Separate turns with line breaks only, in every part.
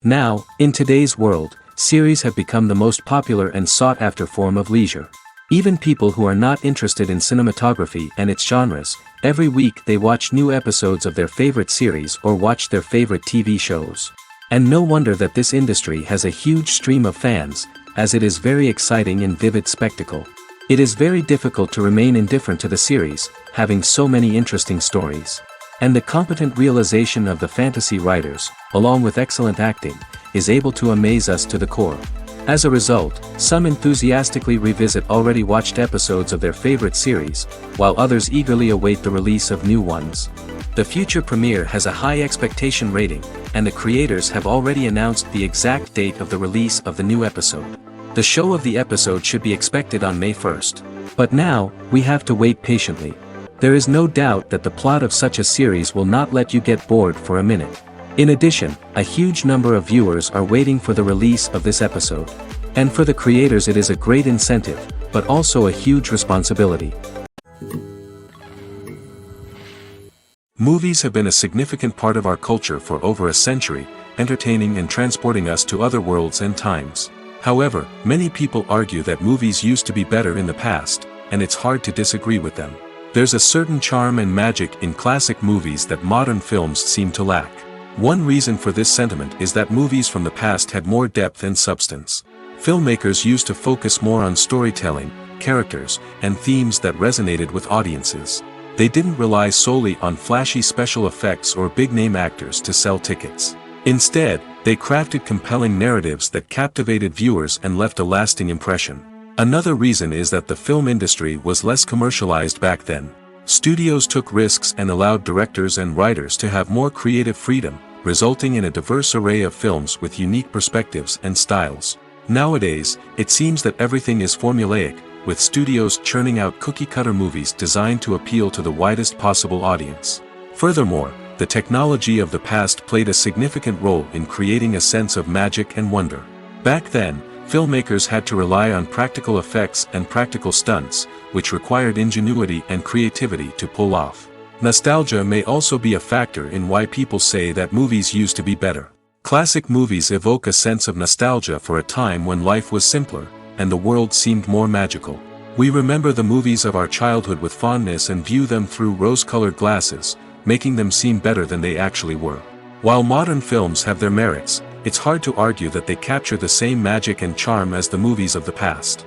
Now, in today's world, series have become the most popular and sought-after form of leisure. Even people who are not interested in cinematography and its genres, every week they watch new episodes of their favorite series or watch their favorite TV shows. And no wonder that this industry has a huge stream of fans, as it is very exciting and vivid spectacle. It is very difficult to remain indifferent to the series, having so many interesting stories. And the competent realization of the fantasy writers, along with excellent acting, is able to amaze us to the core. As a result, some enthusiastically revisit already watched episodes of their favorite series, while others eagerly await the release of new ones. The future premiere has a high expectation rating, and the creators have already announced the exact date of the release of the new episode. The show of the episode should be expected on May 1st. But now, we have to wait patiently. There is no doubt that the plot of such a series will not let you get bored for a minute. In addition, a huge number of viewers are waiting for the release of this episode. And for the creators it is a great incentive, but also a huge responsibility.
Movies have been a significant part of our culture for over a century, entertaining and transporting us to other worlds and times. However, many people argue that movies used to be better in the past, and it's hard to disagree with them. There's a certain charm and magic in classic movies that modern films seem to lack. One reason for this sentiment is that movies from the past had more depth and substance. Filmmakers used to focus more on storytelling, characters, and themes that resonated with audiences. They didn't rely solely on flashy special effects or big-name actors to sell tickets. Instead, they crafted compelling narratives that captivated viewers and left a lasting impression. Another reason is that the film industry was less commercialized back then. Studios took risks and allowed directors and writers to have more creative freedom, resulting in a diverse array of films with unique perspectives and styles. Nowadays, it seems that everything is formulaic, with studios churning out cookie-cutter movies designed to appeal to the widest possible audience. Furthermore, the technology of the past played a significant role in creating a sense of magic and wonder. Back then, filmmakers had to rely on practical effects and practical stunts, which required ingenuity and creativity to pull off. Nostalgia may also be a factor in why people say that movies used to be better. Classic movies evoke a sense of nostalgia for a time when life was simpler, and the world seemed more magical. We remember the movies of our childhood with fondness and view them through rose-colored glasses, making them seem better than they actually were. While modern films have their merits, it's hard to argue that they capture the same magic and charm as the movies of the past.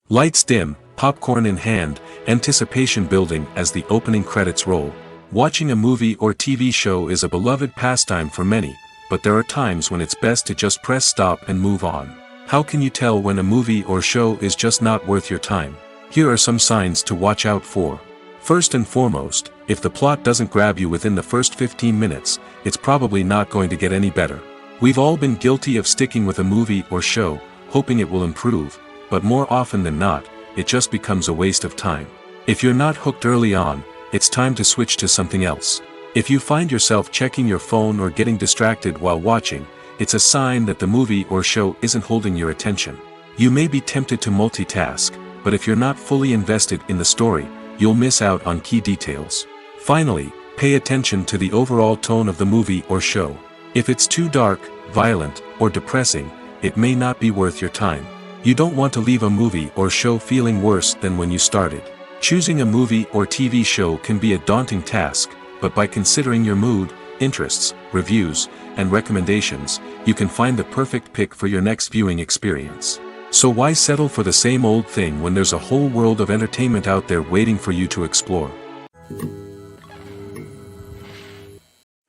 Lights dim, popcorn in hand, anticipation building as the opening credits roll. Watching a movie or TV show is a beloved pastime for many, but there are times when it's best to just press stop and move on. How can you tell when a movie or show is just not worth your time? Here are some signs to watch out for. First and foremost, if the plot doesn't grab you within the first 15 minutes, it's probably not going to get any better. We've all been guilty of sticking with a movie or show, hoping it will improve, but more often than not, it just becomes a waste of time. If you're not hooked early on, it's time to switch to something else. If you find yourself checking your phone or getting distracted while watching, it's a sign that the movie or show isn't holding your attention. You may be tempted to multitask, but if you're not fully invested in the story, you'll miss out on key details. Finally, pay attention to the overall tone of the movie or show. If it's too dark, violent, or depressing, it may not be worth your time. You don't want to leave a movie or show feeling worse than when you started. Choosing a movie or TV show can be a daunting task, but by considering your mood, interests, reviews, and recommendations, you can find the perfect pick for your next viewing experience. So why settle for the same old thing when there's a whole world of entertainment out there waiting for you to explore?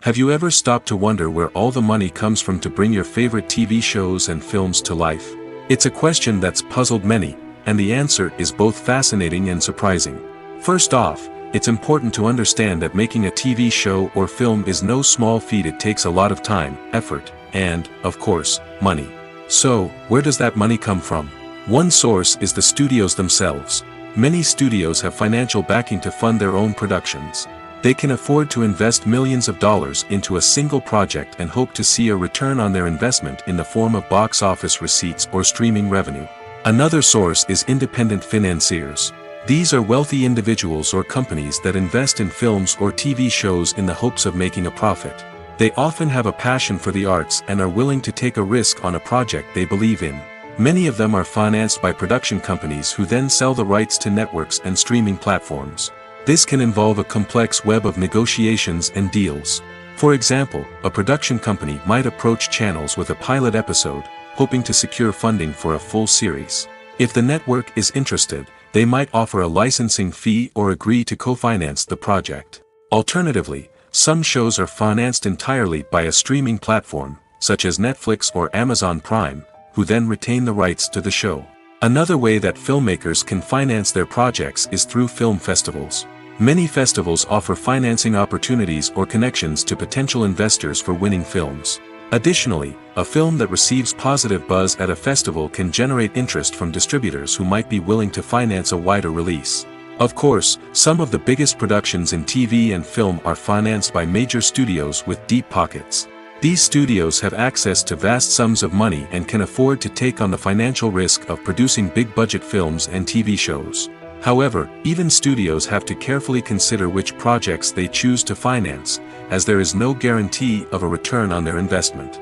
Have you ever stopped to wonder where all the money comes from to bring your favorite TV shows and films to life? It's a question that's puzzled many, and the answer is both fascinating and surprising. First off, it's important to understand that making a TV show or film is no small feat. It takes a lot of time, effort, and, of course, money. So, where does that money come from? One source is the studios themselves. Many studios have financial backing to fund their own productions. They can afford to invest millions of dollars into a single project and hope to see a return on their investment in the form of box office receipts or streaming revenue. Another source is independent financiers. These are wealthy individuals or companies that invest in films or TV shows in the hopes of making a profit. They often have a passion for the arts and are willing to take a risk on a project they believe in. Many of them are financed by production companies who then sell the rights to networks and streaming platforms. This can involve a complex web of negotiations and deals. For example, a production company might approach channels with a pilot episode, hoping to secure funding for a full series. If the network is interested, they might offer a licensing fee or agree to co-finance the project. Alternatively, some shows are financed entirely by a streaming platform, such as Netflix or Amazon Prime, who then retain the rights to the show. Another way that filmmakers can finance their projects is through film festivals. Many festivals offer financing opportunities or connections to potential investors for winning films. Additionally, a film that receives positive buzz at a festival can generate interest from distributors who might be willing to finance a wider release. Of course, some of the biggest productions in TV and film are financed by major studios with deep pockets. These studios have access to vast sums of money and can afford to take on the financial risk of producing big-budget films and TV shows. However, even studios have to carefully consider which projects they choose to finance, as there is no guarantee of a return on their investment.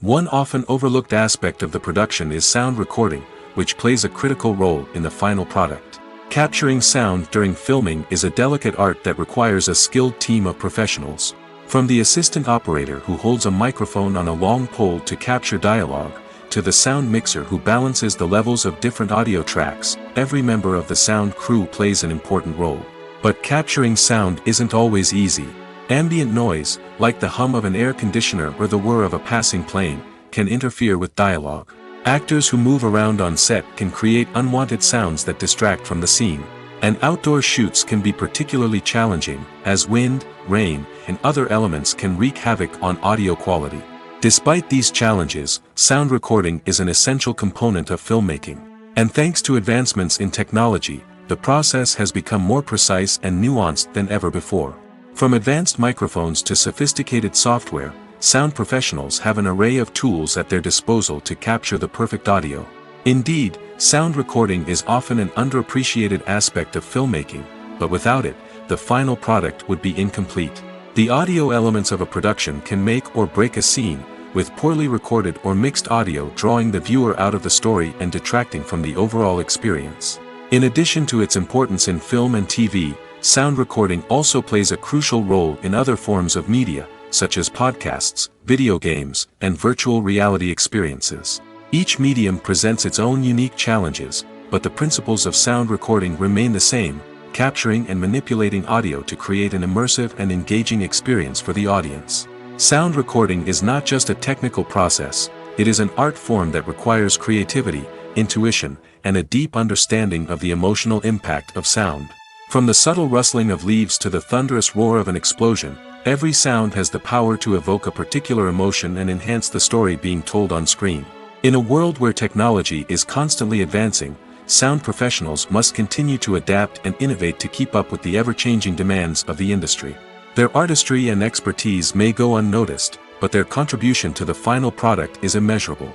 One often overlooked aspect of the production is sound recording, which plays a critical role in the final product. Capturing sound during filming is a delicate art that requires a skilled team of professionals. From the assistant operator who holds a microphone on a long pole to capture dialogue, to the sound mixer who balances the levels of different audio tracks, every member of the sound crew plays an important role. But capturing sound isn't always easy. Ambient noise, like the hum of an air conditioner or the whir of a passing plane, can interfere with dialogue. Actors who move around on set can create unwanted sounds that distract from the scene. And outdoor shoots can be particularly challenging, as wind, rain, and other elements can wreak havoc on audio quality. Despite these challenges, sound recording is an essential component of filmmaking. And thanks to advancements in technology, the process has become more precise and nuanced than ever before. From advanced microphones to sophisticated software, sound professionals have an array of tools at their disposal to capture the perfect audio. Indeed, sound recording is often an underappreciated aspect of filmmaking, but without it, the final product would be incomplete. The audio elements of a production can make or break a scene, with poorly recorded or mixed audio drawing the viewer out of the story and detracting from the overall experience. In addition to its importance in film and TV, sound recording also plays a crucial role in other forms of media, such as podcasts, video games, and virtual reality experiences. Each medium presents its own unique challenges, but the principles of sound recording remain the same, capturing and manipulating audio to create an immersive and engaging experience for the audience. Sound recording is not just a technical process, it is an art form that requires creativity, intuition, and a deep understanding of the emotional impact of sound. From the subtle rustling of leaves to the thunderous roar of an explosion, every sound has the power to evoke a particular emotion and enhance the story being told on screen. In a world where technology is constantly advancing, sound professionals must continue to adapt and innovate to keep up with the ever-changing demands of the industry. Their artistry and expertise may go unnoticed, but their contribution to the final product is immeasurable.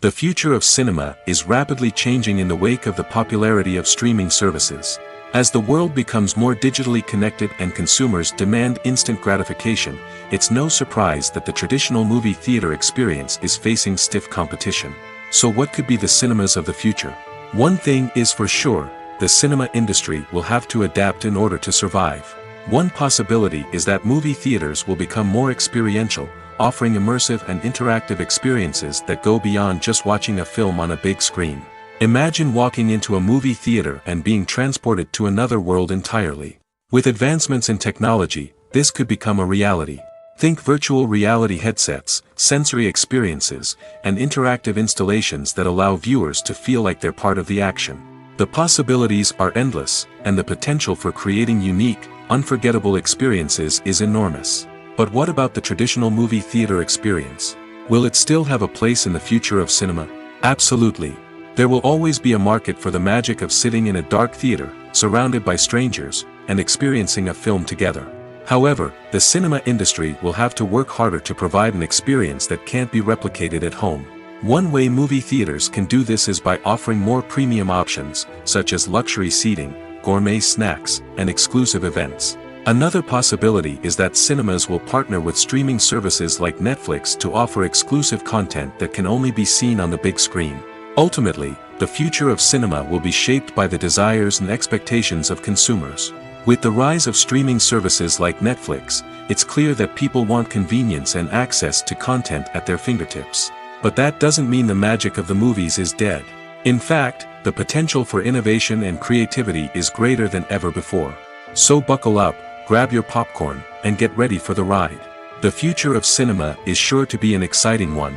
The future of cinema is rapidly changing in the wake of the popularity of streaming services. As the world becomes more digitally connected and consumers demand instant gratification, it's no surprise that the traditional movie theater experience is facing stiff competition. So what could be the cinemas of the future? One thing is for sure, the cinema industry will have to adapt in order to survive. One possibility is that movie theaters will become more experiential, offering immersive and interactive experiences that go beyond just watching a film on a big screen. Imagine walking into a movie theater and being transported to another world entirely. With advancements in technology, this could become a reality. Think virtual reality headsets, sensory experiences, and interactive installations that allow viewers to feel like they're part of the action. The possibilities are endless, and the potential for creating unique, unforgettable experiences is enormous. But what about the traditional movie theater experience? Will it still have a place in the future of cinema? Absolutely. There will always be a market for the magic of sitting in a dark theater, surrounded by strangers, and experiencing a film together. However, the cinema industry will have to work harder to provide an experience that can't be replicated at home. One way movie theaters can do this is by offering more premium options, such as luxury seating, gourmet snacks, and exclusive events. Another possibility is that cinemas will partner with streaming services like Netflix to offer exclusive content that can only be seen on the big screen. Ultimately, the future of cinema will be shaped by the desires and expectations of consumers. With the rise of streaming services like Netflix, it's clear that people want convenience and access to content at their fingertips. But that doesn't mean the magic of the movies is dead. In fact, the potential for innovation and creativity is greater than ever before. So buckle up, grab your popcorn, and get ready for the ride. The future of cinema is sure to be an exciting one.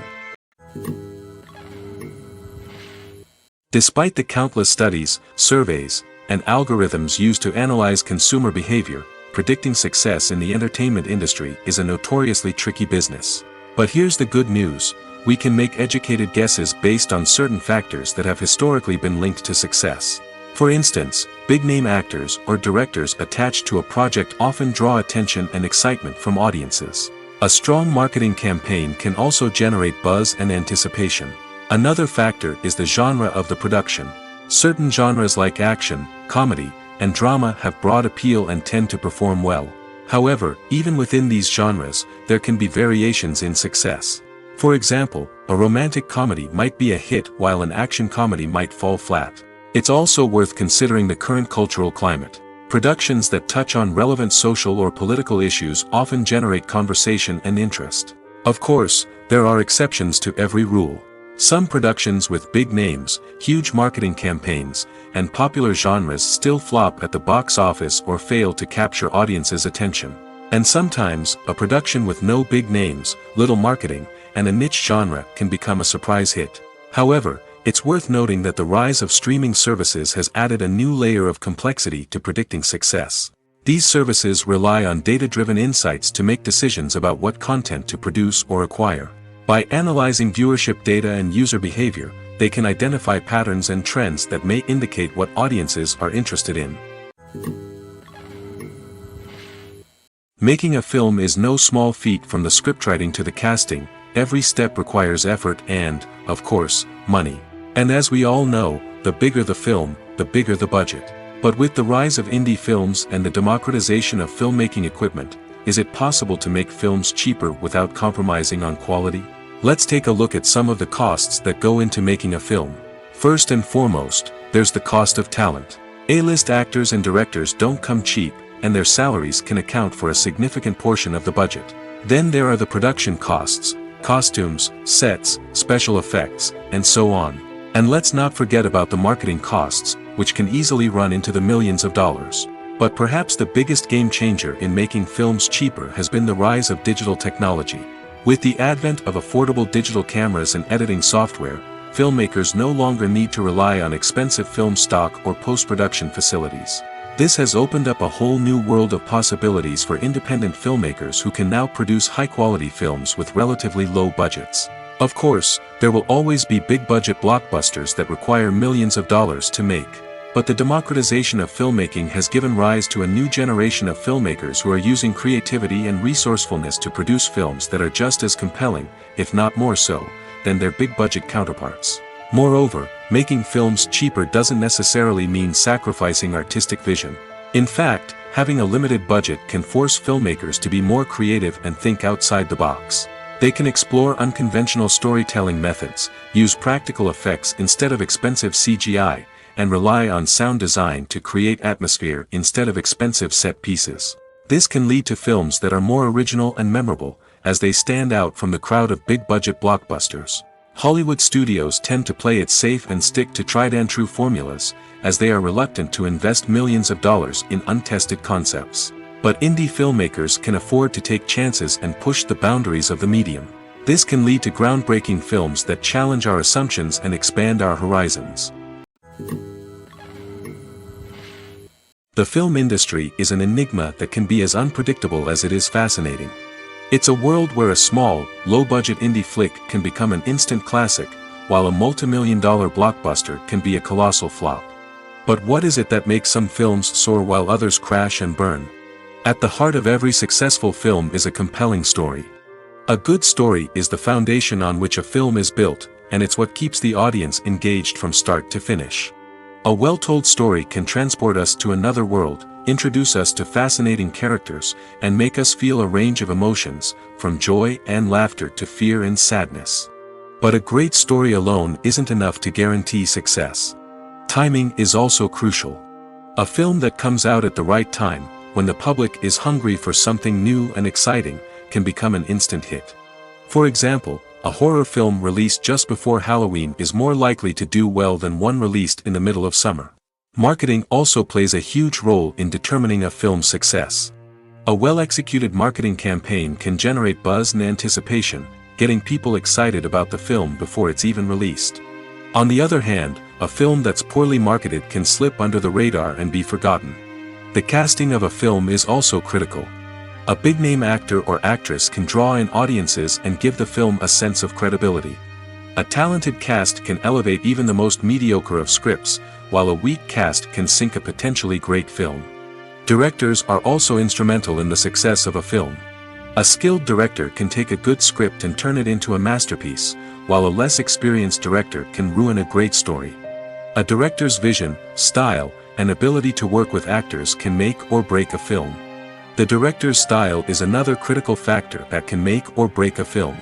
Despite the countless studies, surveys, and algorithms used to analyze consumer behavior, predicting success in the entertainment industry is a notoriously tricky business. But here's the good news: we can make educated guesses based on certain factors that have historically been linked to success. For instance, big-name actors or directors attached to a project often draw attention and excitement from audiences. A strong marketing campaign can also generate buzz and anticipation. Another factor is the genre of the production. Certain genres like action, comedy, and drama have broad appeal and tend to perform well. However, even within these genres, there can be variations in success. For example, a romantic comedy might be a hit while an action comedy might fall flat. It's also worth considering the current cultural climate. Productions that touch on relevant social or political issues often generate conversation and interest. Of course, there are exceptions to every rule. Some productions with big names, huge marketing campaigns, and popular genres still flop at the box office or fail to capture audiences' attention. And sometimes, a production with no big names, little marketing, and a niche genre can become a surprise hit. However, it's worth noting that the rise of streaming services has added a new layer of complexity to predicting success. These services rely on data-driven insights to make decisions about what content to produce or acquire. By analyzing viewership data and user behavior, they can identify patterns and trends that may indicate what audiences are interested in. Making a film is no small feat. From the scriptwriting to the casting, every step requires effort and, of course, money. And as we all know, the bigger the film, the bigger the budget. But with the rise of indie films and the democratization of filmmaking equipment, is it possible to make films cheaper without compromising on quality? Let's take a look at some of the costs that go into making a film. First and foremost, there's the cost of talent. A-list actors and directors don't come cheap, and their salaries can account for a significant portion of the budget. Then there are the production costs, costumes, sets, special effects, and so on. And let's not forget about the marketing costs, which can easily run into the millions of dollars. But perhaps the biggest game changer in making films cheaper has been the rise of digital technology. With the advent of affordable digital cameras and editing software, filmmakers no longer need to rely on expensive film stock or post-production facilities. This has opened up a whole new world of possibilities for independent filmmakers who can now produce high-quality films with relatively low budgets. Of course, there will always be big-budget blockbusters that require millions of dollars to make. But the democratization of filmmaking has given rise to a new generation of filmmakers who are using creativity and resourcefulness to produce films that are just as compelling, if not more so, than their big-budget counterparts. Moreover, making films cheaper doesn't necessarily mean sacrificing artistic vision. In fact, having a limited budget can force filmmakers to be more creative and think outside the box. They can explore unconventional storytelling methods, use practical effects instead of expensive CGI, and rely on sound design to create atmosphere instead of expensive set pieces. This can lead to films that are more original and memorable, as they stand out from the crowd of big-budget blockbusters. Hollywood studios tend to play it safe and stick to tried-and-true formulas, as they are reluctant to invest millions of dollars in untested concepts. But indie filmmakers can afford to take chances and push the boundaries of the medium. This can lead to groundbreaking films that challenge our assumptions and expand our horizons. The film industry is an enigma that can be as unpredictable as it is fascinating. It's a world where a small, low-budget indie flick can become an instant classic, while a multi-million-dollar blockbuster can be a colossal flop. But what is it that makes some films soar while others crash and burn? At the heart of every successful film is a compelling story. A good story is the foundation on which a film is built, and it's what keeps the audience engaged from start to finish. A well-told story can transport us to another world, introduce us to fascinating characters, and make us feel a range of emotions, from joy and laughter to fear and sadness. But a great story alone isn't enough to guarantee success. Timing is also crucial. A film that comes out at the right time, when the public is hungry for something new and exciting, can become an instant hit. For example, a horror film released just before Halloween is more likely to do well than one released in the middle of summer. Marketing also plays a huge role in determining a film's success. A well-executed marketing campaign can generate buzz and anticipation, getting people excited about the film before it's even released. On the other hand, a film that's poorly marketed can slip under the radar and be forgotten. The casting of a film is also critical. A big-name actor or actress can draw in audiences and give the film a sense of credibility. A talented cast can elevate even the most mediocre of scripts, while a weak cast can sink a potentially great film. Directors are also instrumental in the success of a film. A skilled director can take a good script and turn it into a masterpiece, while a less experienced director can ruin a great story. A director's vision, style, and ability to work with actors can make or break a film. The director's style is another critical factor that can make or break a film.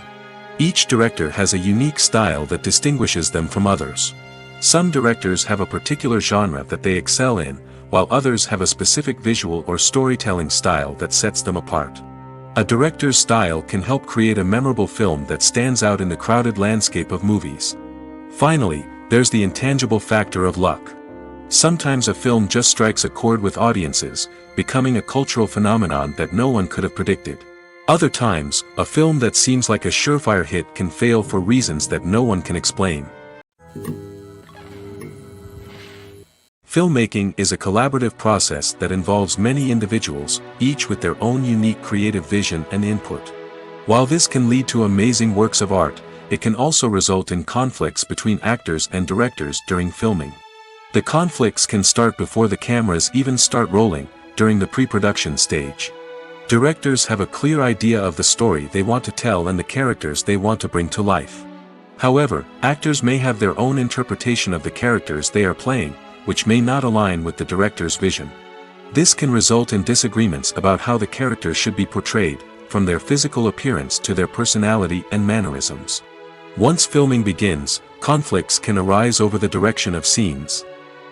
Each director has a unique style that distinguishes them from others. Some directors have a particular genre that they excel in, while others have a specific visual or storytelling style that sets them apart. A director's style can help create a memorable film that stands out in the crowded landscape of movies. Finally, there's the intangible factor of luck. Sometimes a film just strikes a chord with audiences, becoming a cultural phenomenon that no one could have predicted. Other times, a film that seems like a surefire hit can fail for reasons that no one can explain. Filmmaking is a collaborative process that involves many individuals, each with their own unique creative vision and input. While this can lead to amazing works of art, it can also result in conflicts between actors and directors during filming. The conflicts can start before the cameras even start rolling, during the pre-production stage. Directors have a clear idea of the story they want to tell and the characters they want to bring to life. However, actors may have their own interpretation of the characters they are playing, which may not align with the director's vision. This can result in disagreements about how the characters should be portrayed, from their physical appearance to their personality and mannerisms. Once filming begins, conflicts can arise over the direction of scenes.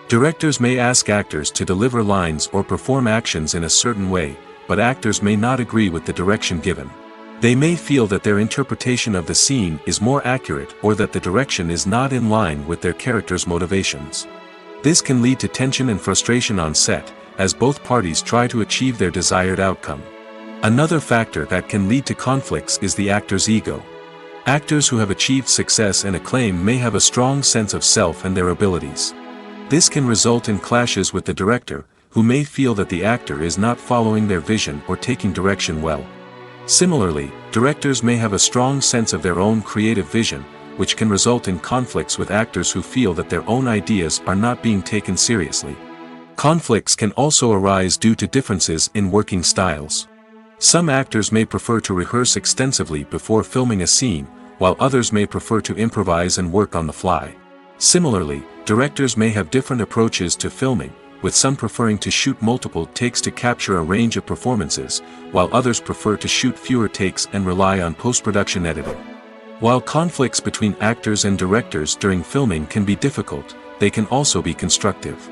Directors may ask actors to deliver lines or perform actions in a certain way, but actors may not agree with the direction given. They may feel that their interpretation of the scene is more accurate or that the direction is not in line with their character's motivations. This can lead to tension and frustration on set, as both parties try to achieve their desired outcome. Another factor that can lead to conflicts is the actor's ego. Actors who have achieved success and acclaim may have a strong sense of self and their abilities. This can result in clashes with the director, who may feel that the actor is not following their vision or taking direction well. Similarly, directors may have a strong sense of their own creative vision, which can result in conflicts with actors who feel that their own ideas are not being taken seriously. Conflicts can also arise due to differences in working styles. Some actors may prefer to rehearse extensively before filming a scene, while others may prefer to improvise and work on the fly. Similarly, directors may have different approaches to filming, with some preferring to shoot multiple takes to capture a range of performances, while others prefer to shoot fewer takes and rely on post-production editing. While conflicts between actors and directors during filming can be difficult, they can also be constructive.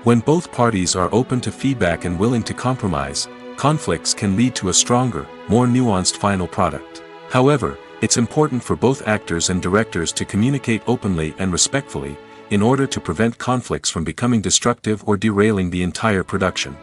When both parties are open to feedback and willing to compromise, conflicts can lead to a stronger, more nuanced final product. However, it's important for both actors and directors to communicate openly and respectfully, in order to prevent conflicts from becoming destructive or derailing the entire production.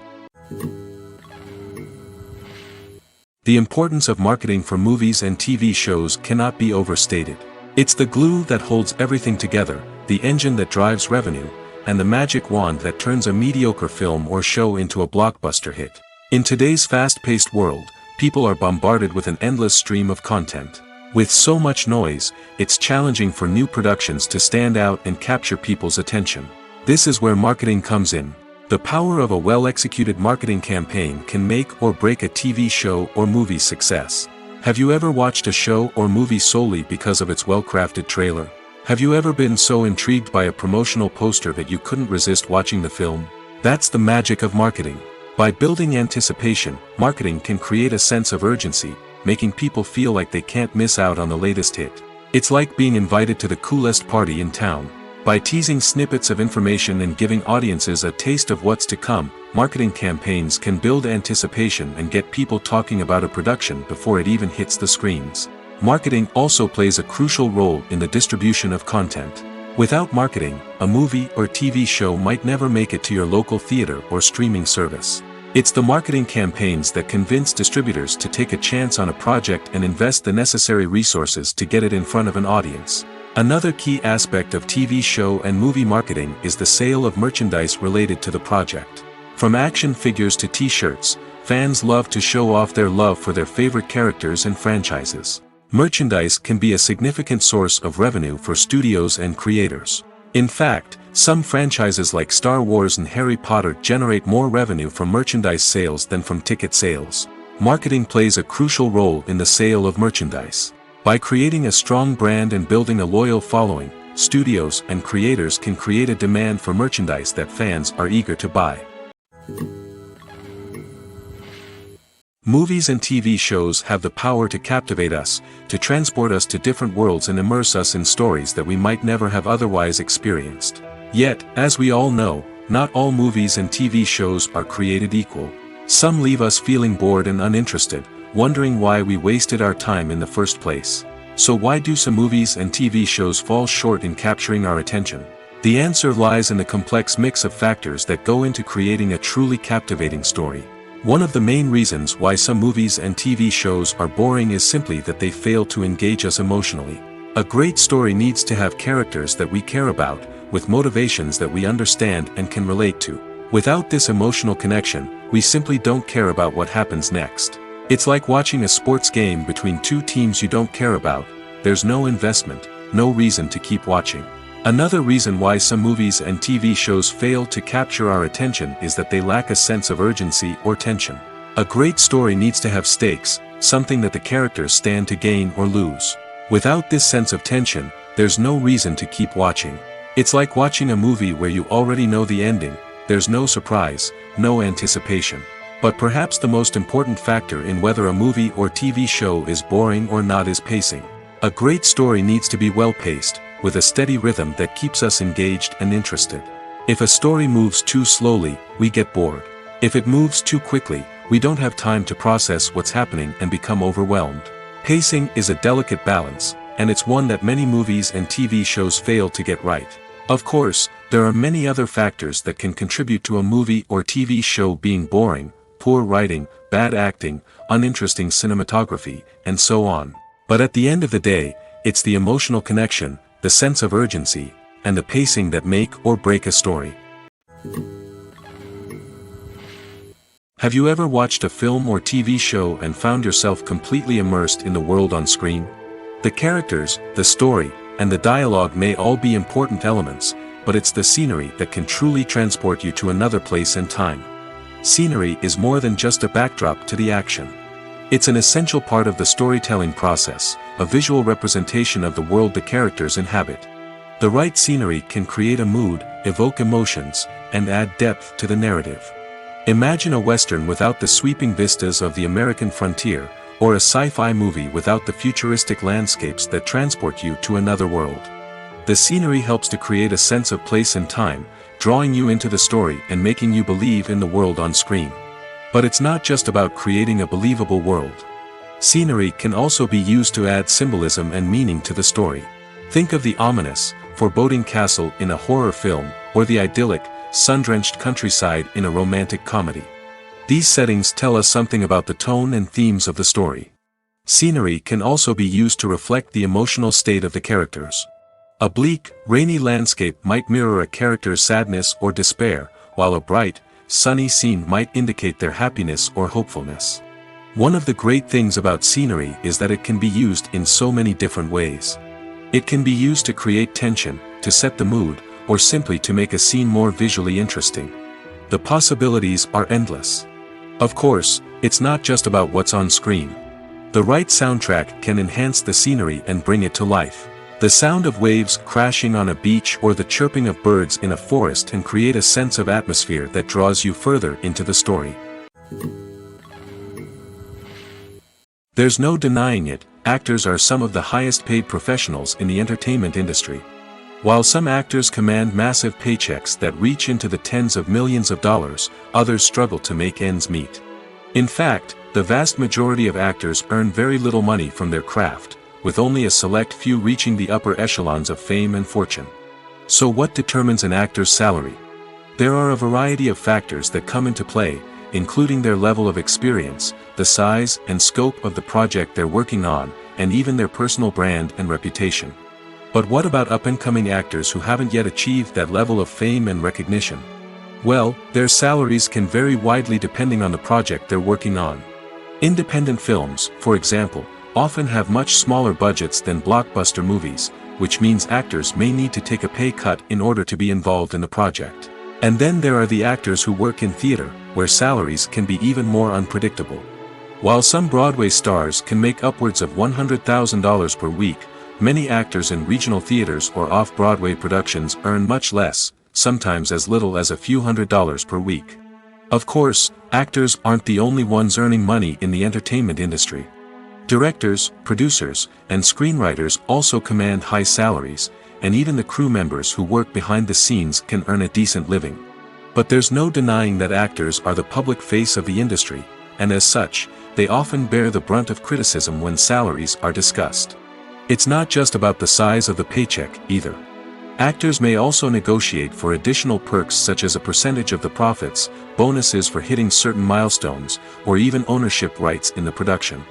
The importance of marketing for movies and TV shows cannot be overstated. It's the glue that holds everything together, the engine that drives revenue, and the magic wand that turns a mediocre film or show into a blockbuster hit. In today's fast-paced world, people are bombarded with an endless stream of content. With so much noise, it's challenging for new productions to stand out and capture people's attention. This is where marketing comes in. The power of a well-executed marketing campaign can make or break a TV show or movie's success. Have you ever watched a show or movie solely because of its well-crafted trailer? Have you ever been so intrigued by a promotional poster that you couldn't resist watching the film? That's the magic of marketing. By building anticipation, marketing can create a sense of urgency, making people feel like they can't miss out on the latest hit. It's like being invited to the coolest party in town. By teasing snippets of information and giving audiences a taste of what's to come, marketing campaigns can build anticipation and get people talking about a production before it even hits the screens. Marketing also plays a crucial role in the distribution of content. Without marketing, a movie or TV show might never make it to your local theater or streaming service. It's the marketing campaigns that convince distributors to take a chance on a project and invest the necessary resources to get it in front of an audience. Another key aspect of TV show and movie marketing is the sale of merchandise related to the project. From action figures to t-shirts, fans love to show off their love for their favorite characters and franchises. Merchandise can be a significant source of revenue for studios and creators. In fact, some franchises like Star Wars and Harry Potter generate more revenue from merchandise sales than from ticket sales. Marketing plays a crucial role in the sale of merchandise. By creating a strong brand and building a loyal following, studios and creators can create a demand for merchandise that fans are eager to buy. Movies and TV shows have the power to captivate us, to transport us to different worlds and immerse us in stories that we might never have otherwise experienced. Yet, as we all know, not all movies and TV shows are created equal. Some leave us feeling bored and uninterested, wondering why we wasted our time in the first place. So why do some movies and TV shows fall short in capturing our attention? The answer lies in the complex mix of factors that go into creating a truly captivating story. One of the main reasons why some movies and TV shows are boring is simply that they fail to engage us emotionally. A great story needs to have characters that we care about, with motivations that we understand and can relate to. Without this emotional connection, we simply don't care about what happens next. It's like watching a sports game between two teams you don't care about. There's no investment, no reason to keep watching. Another reason why some movies and TV shows fail to capture our attention is that they lack a sense of urgency or tension. A great story needs to have stakes, something that the characters stand to gain or lose. Without this sense of tension, there's no reason to keep watching. It's like watching a movie where you already know the ending. There's no surprise, no anticipation. But perhaps the most important factor in whether a movie or TV show is boring or not is pacing. A great story needs to be well-paced, with a steady rhythm that keeps us engaged and interested. If a story moves too slowly, we get bored. If it moves too quickly, we don't have time to process what's happening and become overwhelmed. Pacing is a delicate balance, and it's one that many movies and TV shows fail to get right. Of course, there are many other factors that can contribute to a movie or TV show being boring: poor writing, bad acting, uninteresting cinematography, and so on. But at the end of the day, it's the emotional connection, the sense of urgency, and the pacing that make or break a story. Have you ever watched a film or TV show and found yourself completely immersed in the world on screen? The characters, the story, and the dialogue may all be important elements, but it's the scenery that can truly transport you to another place and time. Scenery is more than just a backdrop to the action. It's an essential part of the storytelling process, a visual representation of the world the characters inhabit. The right scenery can create a mood, evoke emotions, and add depth to the narrative. Imagine a Western without the sweeping vistas of the American frontier, or a sci-fi movie without the futuristic landscapes that transport you to another world. The scenery helps to create a sense of place and time, drawing you into the story and making you believe in the world on screen. But it's not just about creating a believable world. Scenery can also be used to add symbolism and meaning to the story. Think of the ominous, foreboding castle in a horror film, or the idyllic, sun-drenched countryside in a romantic comedy. These settings tell us something about the tone and themes of the story. Scenery can also be used to reflect the emotional state of the characters. A bleak, rainy landscape might mirror a character's sadness or despair, while a bright, sunny scene might indicate their happiness or hopefulness. One of the great things about scenery is that it can be used in so many different ways. It can be used to create tension, to set the mood, or simply to make a scene more visually interesting. The possibilities are endless. Of course, it's not just about what's on screen. The right soundtrack can enhance the scenery and bring it to life. The sound of waves crashing on a beach or the chirping of birds in a forest can create a sense of atmosphere that draws you further into the story. There's no denying it, actors are some of the highest paid professionals in the entertainment industry. While some actors command massive paychecks that reach into the tens of millions of dollars, others struggle to make ends meet. In fact, the vast majority of actors earn very little money from their craft, with only a select few reaching the upper echelons of fame and fortune. So what determines an actor's salary? There are a variety of factors that come into play, including their level of experience, the size and scope of the project they're working on, and even their personal brand and reputation. But what about up-and-coming actors who haven't yet achieved that level of fame and recognition? Well, their salaries can vary widely depending on the project they're working on. Independent films, for example, often have much smaller budgets than blockbuster movies, which means actors may need to take a pay cut in order to be involved in the project. And then there are the actors who work in theater, where salaries can be even more unpredictable. While some Broadway stars can make upwards of $100,000 per week, many actors in regional theaters or off-Broadway productions earn much less, sometimes as little as a few $100s per week. Of course, actors aren't the only ones earning money in the entertainment industry. Directors, producers, and screenwriters also command high salaries, and even the crew members who work behind the scenes can earn a decent living. But there's no denying that actors are the public face of the industry, and as such, they often bear the brunt of criticism when salaries are discussed. It's not just about the size of the paycheck, either. Actors may also negotiate for additional perks such as a percentage of the profits, bonuses for hitting certain milestones, or even ownership rights in the production.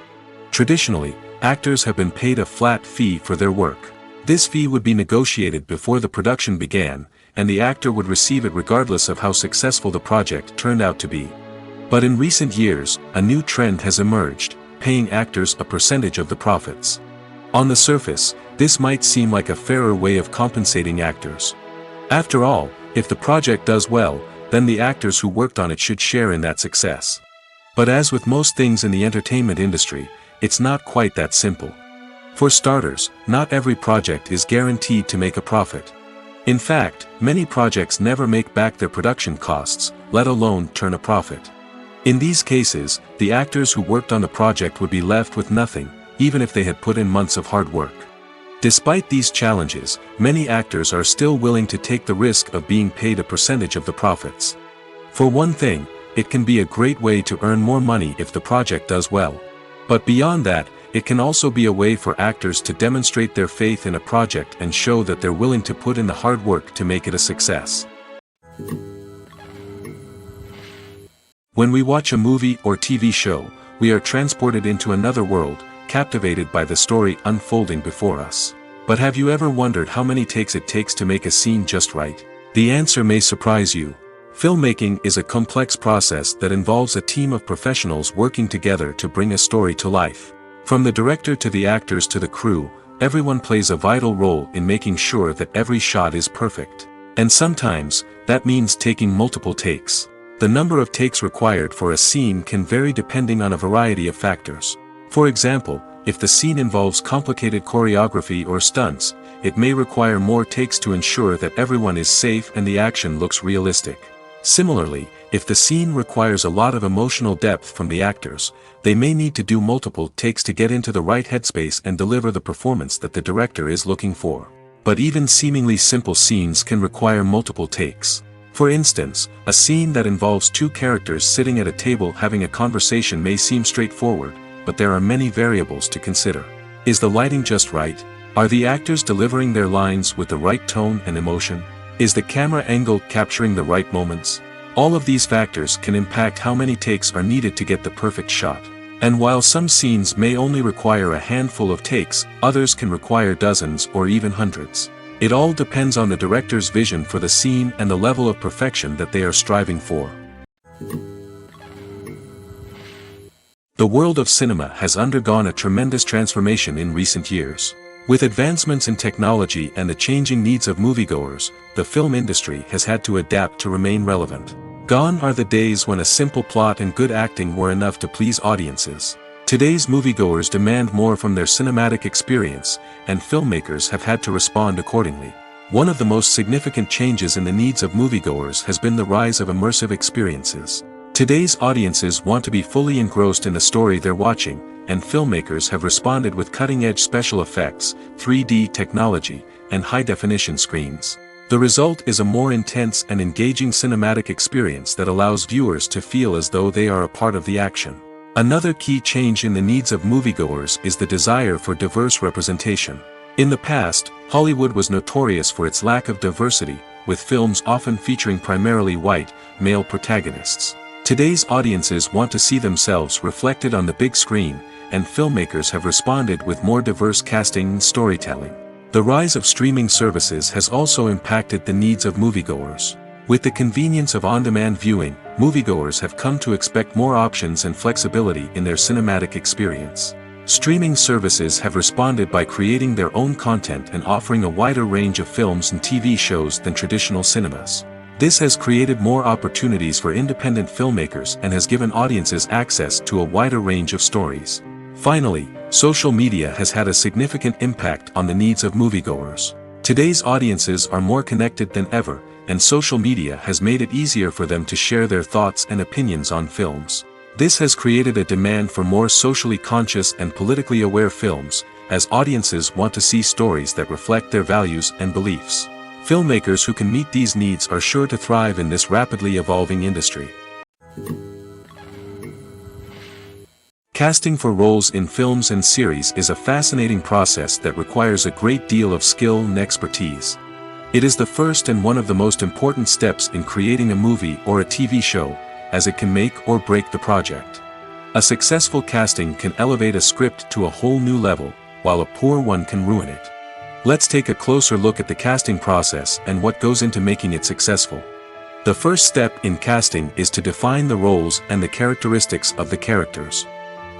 Traditionally, actors have been paid a flat fee for their work. This fee would be negotiated before the production began, and the actor would receive it regardless of how successful the project turned out to be. But in recent years, a new trend has emerged, paying actors a percentage of the profits. On the surface, this might seem like a fairer way of compensating actors. After all, if the project does well, then the actors who worked on it should share in that success. But as with most things in the entertainment industry, it's not quite that simple. For starters, not every project is guaranteed to make a profit. In fact, many projects never make back their production costs, let alone turn a profit. In these cases, the actors who worked on the project would be left with nothing, even if they had put in months of hard work. Despite these challenges, many actors are still willing to take the risk of being paid a percentage of the profits. For one thing, it can be a great way to earn more money if the project does well. But beyond that, it can also be a way for actors to demonstrate their faith in a project and show that they're willing to put in the hard work to make it a success. When we watch a movie or TV show, we are transported into another world, captivated by the story unfolding before us. But have you ever wondered how many takes it takes to make a scene just right? The answer may surprise you. Filmmaking is a complex process that involves a team of professionals working together to bring a story to life. From the director to the actors to the crew, everyone plays a vital role in making sure that every shot is perfect. And sometimes, that means taking multiple takes. The number of takes required for a scene can vary depending on a variety of factors. For example, if the scene involves complicated choreography or stunts, it may require more takes to ensure that everyone is safe and the action looks realistic. Similarly, if the scene requires a lot of emotional depth from the actors, they may need to do multiple takes to get into the right headspace and deliver the performance that the director is looking for. But even seemingly simple scenes can require multiple takes. For instance, a scene that involves two characters sitting at a table having a conversation may seem straightforward, but there are many variables to consider. Is the lighting just right? Are the actors delivering their lines with the right tone and emotion? Is the camera angle capturing the right moments? All of these factors can impact how many takes are needed to get the perfect shot. And while some scenes may only require a handful of takes, others can require dozens or even hundreds. It all depends on the director's vision for the scene and the level of perfection that they are striving for. The world of cinema has undergone a tremendous transformation in recent years. With advancements in technology and the changing needs of moviegoers, the film industry has had to adapt to remain relevant. Gone are the days when a simple plot and good acting were enough to please audiences. Today's moviegoers demand more from their cinematic experience, and filmmakers have had to respond accordingly. One of the most significant changes in the needs of moviegoers has been the rise of immersive experiences. Today's audiences want to be fully engrossed in the story they're watching, and filmmakers have responded with cutting-edge special effects, 3D technology, and high-definition screens. The result is a more intense and engaging cinematic experience that allows viewers to feel as though they are a part of the action. Another key change in the needs of moviegoers is the desire for diverse representation. In the past, Hollywood was notorious for its lack of diversity, with films often featuring primarily white, male protagonists. Today's audiences want to see themselves reflected on the big screen, and filmmakers have responded with more diverse casting and storytelling. The rise of streaming services has also impacted the needs of moviegoers. With the convenience of on-demand viewing, moviegoers have come to expect more options and flexibility in their cinematic experience. Streaming services have responded by creating their own content and offering a wider range of films and TV shows than traditional cinemas. This has created more opportunities for independent filmmakers and has given audiences access to a wider range of stories. Finally, social media has had a significant impact on the needs of moviegoers. Today's audiences are more connected than ever, and social media has made it easier for them to share their thoughts and opinions on films. This has created a demand for more socially conscious and politically aware films, as audiences want to see stories that reflect their values and beliefs. Filmmakers who can meet these needs are sure to thrive in this rapidly evolving industry. Casting for roles in films and series is a fascinating process that requires a great deal of skill and expertise. It is the first and one of the most important steps in creating a movie or a TV show, as it can make or break the project. A successful casting can elevate a script to a whole new level, while a poor one can ruin it. Let's take a closer look at the casting process and what goes into making it successful. The first step in casting is to define the roles and the characteristics of the characters.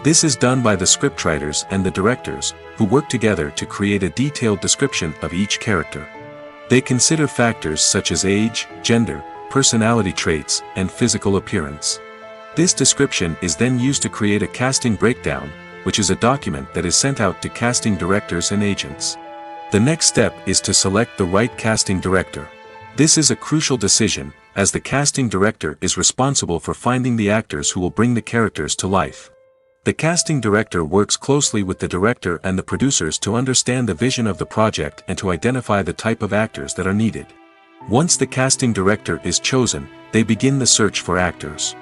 This is done by the scriptwriters and the directors, who work together to create a detailed description of each character. They consider factors such as age, gender, personality traits, and physical appearance. This description is then used to create a casting breakdown, which is a document that is sent out to casting directors and agents. The next step is to select the right casting director. This is a crucial decision, as the casting director is responsible for finding the actors who will bring the characters to life. The casting director works closely with the director and the producers to understand the vision of the project and to identify the type of actors that are needed. Once the casting director is chosen, they begin the search for actors.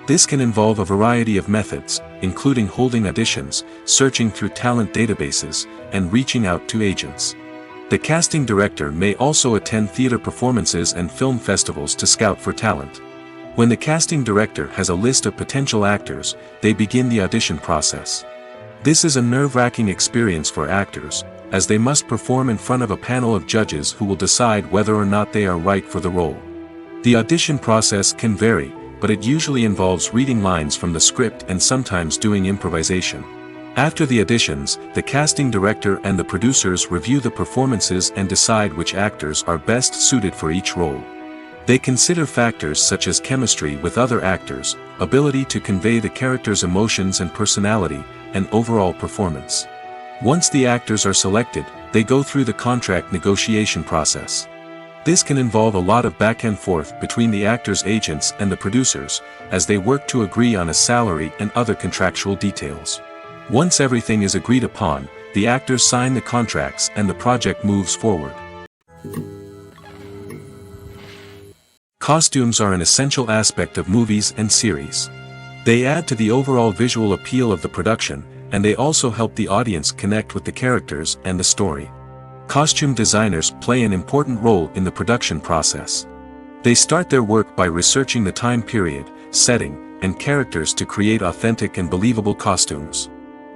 This can involve a variety of methods, including holding auditions, searching through talent databases, and reaching out to agents. The casting director may also attend theater performances and film festivals to scout for talent. When the casting director has a list of potential actors, they begin the audition process. This is a nerve-wracking experience for actors, as they must perform in front of a panel of judges who will decide whether or not they are right for the role. The audition process can vary, but it usually involves reading lines from the script and sometimes doing improvisation. After the auditions, the casting director and the producers review the performances and decide which actors are best suited for each role. They consider factors such as chemistry with other actors, ability to convey the character's emotions and personality, and overall performance. Once the actors are selected, they go through the contract negotiation process. This can involve a lot of back and forth between the actors' agents and the producers, as they work to agree on a salary and other contractual details. Once everything is agreed upon, the actors sign the contracts and the project moves forward. Costumes are an essential aspect of movies and series. They add to the overall visual appeal of the production, and they also help the audience connect with the characters and the story. Costume designers play an important role in the production process. They start their work by researching the time period, setting, and characters to create authentic and believable costumes.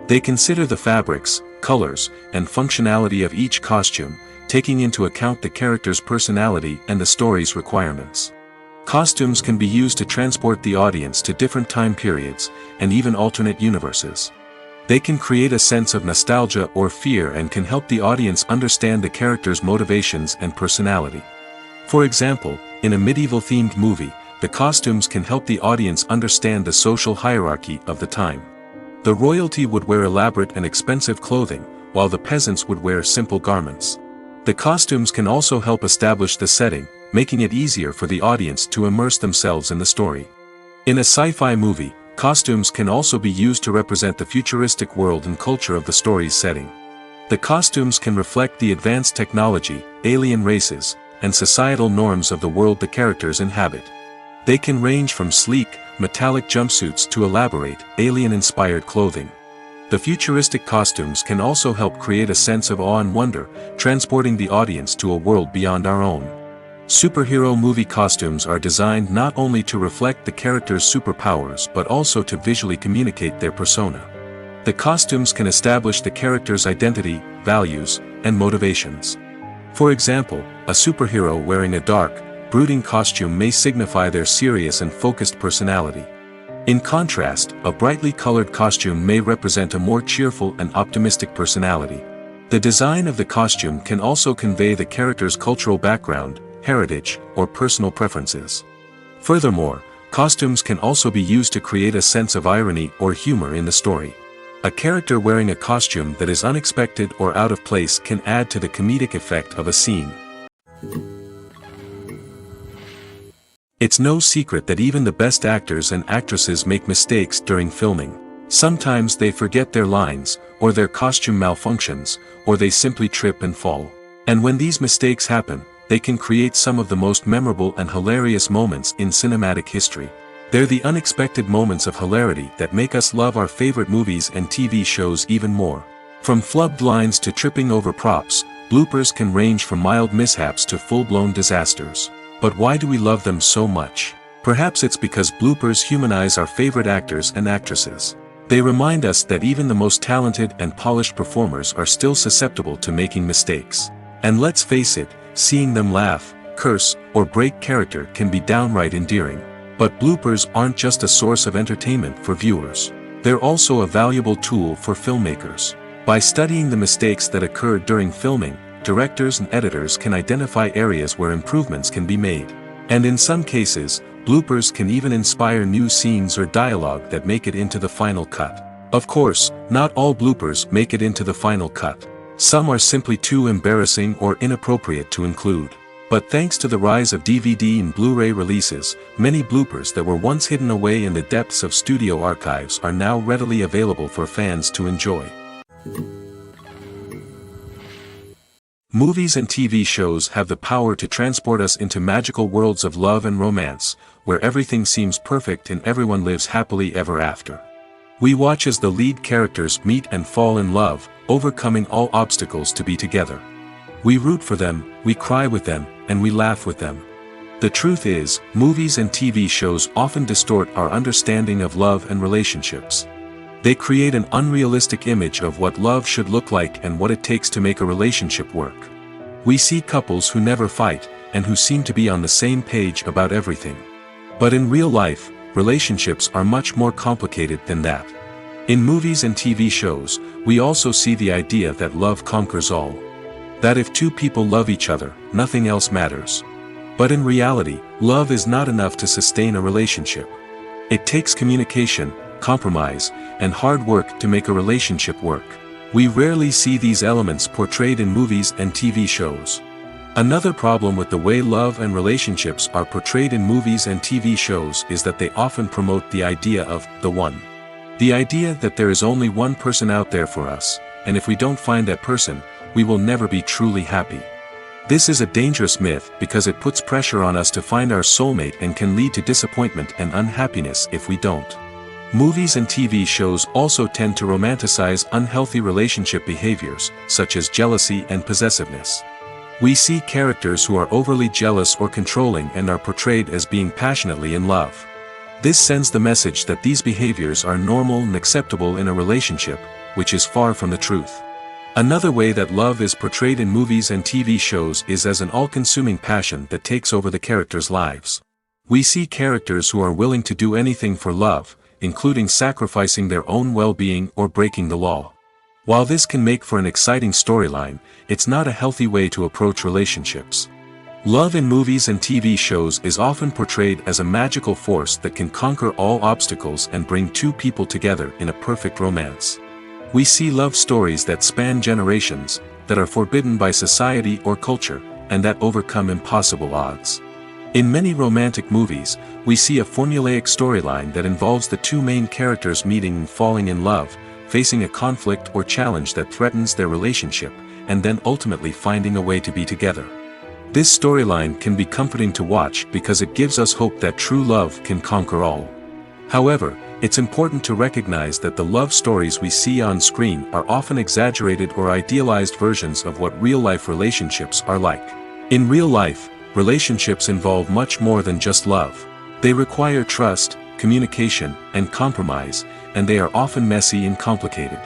They consider the fabrics, colors, and functionality of each costume, taking into account the character's personality and the story's requirements. Costumes can be used to transport the audience to different time periods, and even alternate universes. They can create a sense of nostalgia or fear and can help the audience understand the character's motivations and personality. For example, in a medieval-themed movie, the costumes can help the audience understand the social hierarchy of the time. The royalty would wear elaborate and expensive clothing, while the peasants would wear simple garments. The costumes can also help establish the setting, making it easier for the audience to immerse themselves in the story. In a sci-fi movie, costumes can also be used to represent the futuristic world and culture of the story's setting. The costumes can reflect the advanced technology, alien races, and societal norms of the world the characters inhabit. They can range from sleek, metallic jumpsuits to elaborate, alien-inspired clothing. The futuristic costumes can also help create a sense of awe and wonder, transporting the audience to a world beyond our own. Superhero movie costumes are designed not only to reflect the character's superpowers but also to visually communicate their persona. The costumes can establish the character's identity, values, and motivations. For example, a superhero wearing a dark, brooding costume may signify their serious and focused personality. In contrast, a brightly colored costume may represent a more cheerful and optimistic personality. The design of the costume can also convey the character's cultural background, heritage, or personal preferences. Furthermore, costumes can also be used to create a sense of irony or humor in the story. A character wearing a costume that is unexpected or out of place can add to the comedic effect of a scene. It's no secret that even the best actors and actresses make mistakes during filming. Sometimes they forget their lines, or their costume malfunctions, or they simply trip and fall. And when these mistakes happen, they can create some of the most memorable and hilarious moments in cinematic history. They're the unexpected moments of hilarity that make us love our favorite movies and TV shows even more. From flubbed lines to tripping over props, bloopers can range from mild mishaps to full-blown disasters. But why do we love them so much? Perhaps it's because bloopers humanize our favorite actors and actresses. They remind us that even the most talented and polished performers are still susceptible to making mistakes. And let's face it, seeing them laugh, curse, or break character can be downright endearing. But bloopers aren't just a source of entertainment for viewers. They're also a valuable tool for filmmakers. By studying the mistakes that occurred during filming, directors and editors can identify areas where improvements can be made. And in some cases, bloopers can even inspire new scenes or dialogue that make it into the final cut. Of course, not all bloopers make it into the final cut. Some are simply too embarrassing or inappropriate to include. But thanks to the rise of DVD and Blu-ray releases, many bloopers that were once hidden away in the depths of studio archives are now readily available for fans to enjoy. Movies and TV shows have the power to transport us into magical worlds of love and romance, where everything seems perfect and everyone lives happily ever after. We watch as the lead characters meet and fall in love, overcoming all obstacles to be together. We root for them, we cry with them, and we laugh with them. The truth is, movies and TV shows often distort our understanding of love and relationships. They create an unrealistic image of what love should look like and what it takes to make a relationship work. We see couples who never fight, and who seem to be on the same page about everything. But in real life, relationships are much more complicated than that. In movies and TV shows, we also see the idea that love conquers all. That if two people love each other, nothing else matters. But in reality, love is not enough to sustain a relationship. It takes communication, compromise, and hard work to make a relationship work. We rarely see these elements portrayed in movies and TV shows. Another problem with the way love and relationships are portrayed in movies and TV shows is that they often promote the idea of the one. The idea that there is only one person out there for us, and if we don't find that person, we will never be truly happy. This is a dangerous myth because it puts pressure on us to find our soulmate and can lead to disappointment and unhappiness if we don't. Movies and TV shows also tend to romanticize unhealthy relationship behaviors, such as jealousy and possessiveness. We see characters who are overly jealous or controlling and are portrayed as being passionately in love. This sends the message that these behaviors are normal and acceptable in a relationship, which is far from the truth. Another way that love is portrayed in movies and TV shows is as an all-consuming passion that takes over the characters' lives. We see characters who are willing to do anything for love, including sacrificing their own well-being or breaking the law. While this can make for an exciting storyline, it's not a healthy way to approach relationships. Love in movies and TV shows is often portrayed as a magical force that can conquer all obstacles and bring two people together in a perfect romance. We see love stories that span generations, that are forbidden by society or culture, and that overcome impossible odds. In many romantic movies, we see a formulaic storyline that involves the two main characters meeting and falling in love, facing a conflict or challenge that threatens their relationship, and then ultimately finding a way to be together. This storyline can be comforting to watch because it gives us hope that true love can conquer all. However, it's important to recognize that the love stories we see on screen are often exaggerated or idealized versions of what real-life relationships are like. In real life, relationships involve much more than just love. They require trust, communication, and compromise, and they are often messy and complicated.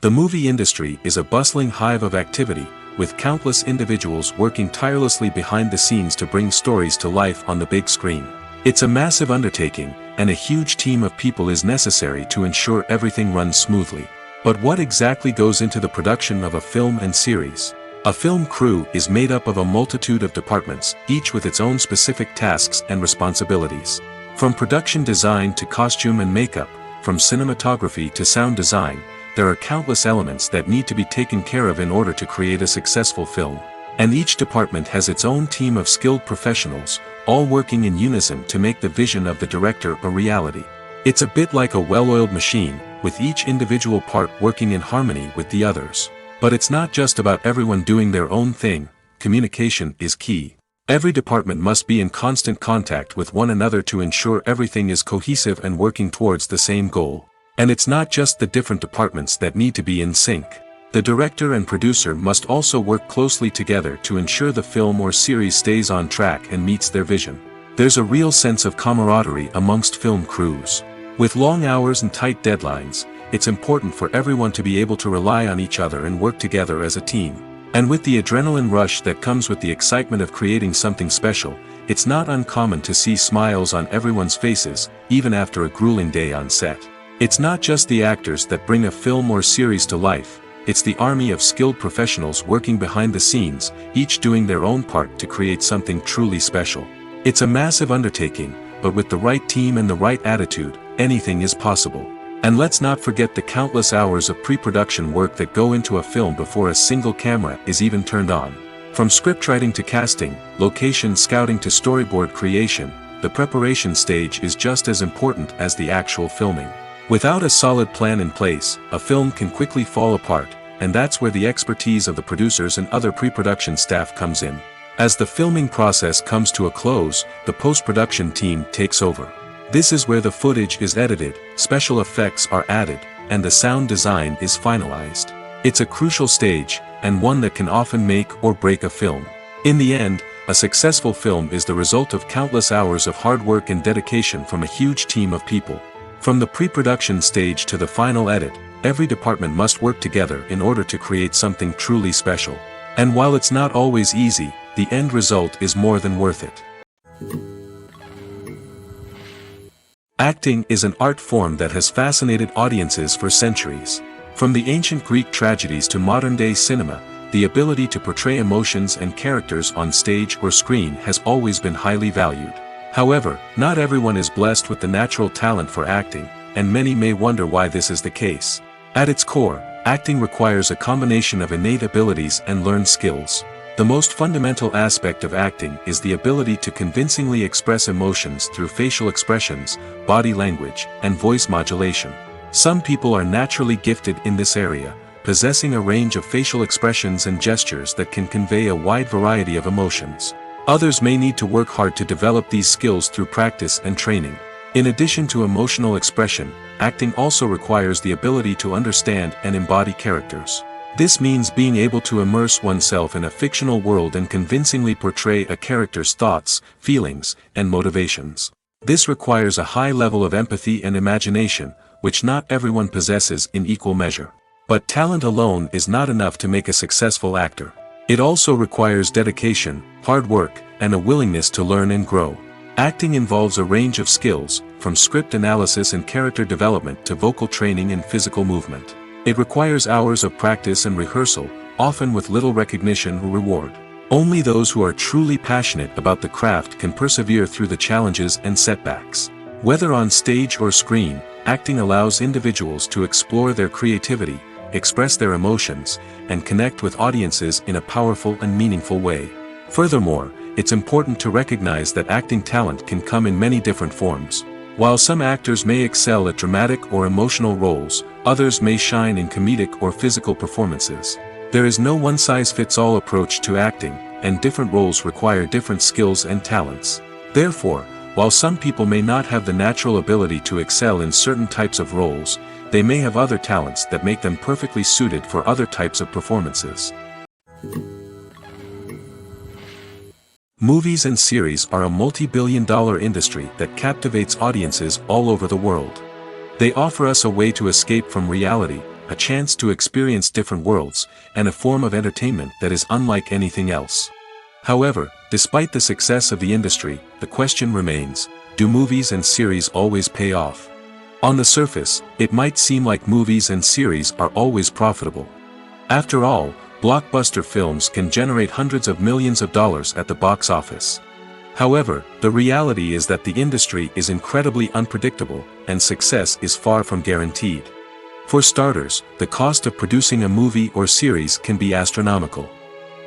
The movie industry is a bustling hive of activity, with countless individuals working tirelessly behind the scenes to bring stories to life on the big screen. It's a massive undertaking, and a huge team of people is necessary to ensure everything runs smoothly. But what exactly goes into the production of a film and series? A film crew is made up of a multitude of departments, each with its own specific tasks and responsibilities. From production design to costume and makeup, from cinematography to sound design, there are countless elements that need to be taken care of in order to create a successful film. And each department has its own team of skilled professionals, all working in unison to make the vision of the director a reality. It's a bit like a well-oiled machine, with each individual part working in harmony with the others. But it's not just about everyone doing their own thing. Communication is key. Every department must be in constant contact with one another to ensure everything is cohesive and working towards the same goal. And it's not just the different departments that need to be in sync. The director and producer must also work closely together to ensure the film or series stays on track and meets their vision. There's a real sense of camaraderie amongst film crews. With long hours and tight deadlines, it's important for everyone to be able to rely on each other and work together as a team. And with the adrenaline rush that comes with the excitement of creating something special, it's not uncommon to see smiles on everyone's faces, even after a grueling day on set. It's not just the actors that bring a film or series to life, it's the army of skilled professionals working behind the scenes, each doing their own part to create something truly special. It's a massive undertaking, but with the right team and the right attitude, anything is possible. And let's not forget the countless hours of pre-production work that go into a film before a single camera is even turned on. From scriptwriting to casting, location scouting to storyboard creation, the preparation stage is just as important as the actual filming. Without a solid plan in place, a film can quickly fall apart, and that's where the expertise of the producers and other pre-production staff comes in. As the filming process comes to a close, the post-production team takes over. This is where the footage is edited, special effects are added, and the sound design is finalized. It's a crucial stage, and one that can often make or break a film. In the end, a successful film is the result of countless hours of hard work and dedication from a huge team of people. From the pre-production stage to the final edit, every department must work together in order to create something truly special. And while it's not always easy, the end result is more than worth it. Acting is an art form that has fascinated audiences for centuries. From the ancient Greek tragedies to modern-day cinema, the ability to portray emotions and characters on stage or screen has always been highly valued. However, not everyone is blessed with the natural talent for acting, and many may wonder why this is the case. At its core, acting requires a combination of innate abilities and learned skills. The most fundamental aspect of acting is the ability to convincingly express emotions through facial expressions, body language, and voice modulation. Some people are naturally gifted in this area, possessing a range of facial expressions and gestures that can convey a wide variety of emotions. Others may need to work hard to develop these skills through practice and training. In addition to emotional expression, acting also requires the ability to understand and embody characters. This means being able to immerse oneself in a fictional world and convincingly portray a character's thoughts, feelings, and motivations. This requires a high level of empathy and imagination, which not everyone possesses in equal measure. But talent alone is not enough to make a successful actor. It also requires dedication, hard work, and a willingness to learn and grow. Acting involves a range of skills, from script analysis and character development to vocal training and physical movement. It requires hours of practice and rehearsal, often with little recognition or reward. Only those who are truly passionate about the craft can persevere through the challenges and setbacks. Whether on stage or screen, acting allows individuals to explore their creativity, express their emotions, and connect with audiences in a powerful and meaningful way. Furthermore, it's important to recognize that acting talent can come in many different forms. While some actors may excel at dramatic or emotional roles, others may shine in comedic or physical performances. There is no one-size-fits-all approach to acting, and different roles require different skills and talents. Therefore, while some people may not have the natural ability to excel in certain types of roles, they may have other talents that make them perfectly suited for other types of performances. Movies and series are a multi-billion-dollar industry that captivates audiences all over the world. They offer us a way to escape from reality, a chance to experience different worlds, and a form of entertainment that is unlike anything else. However, despite the success of the industry, the question remains, do movies and series always pay off? On the surface, it might seem like movies and series are always profitable. After all, blockbuster films can generate hundreds of millions of dollars at the box office. However, the reality is that the industry is incredibly unpredictable, and success is far from guaranteed. For starters, the cost of producing a movie or series can be astronomical.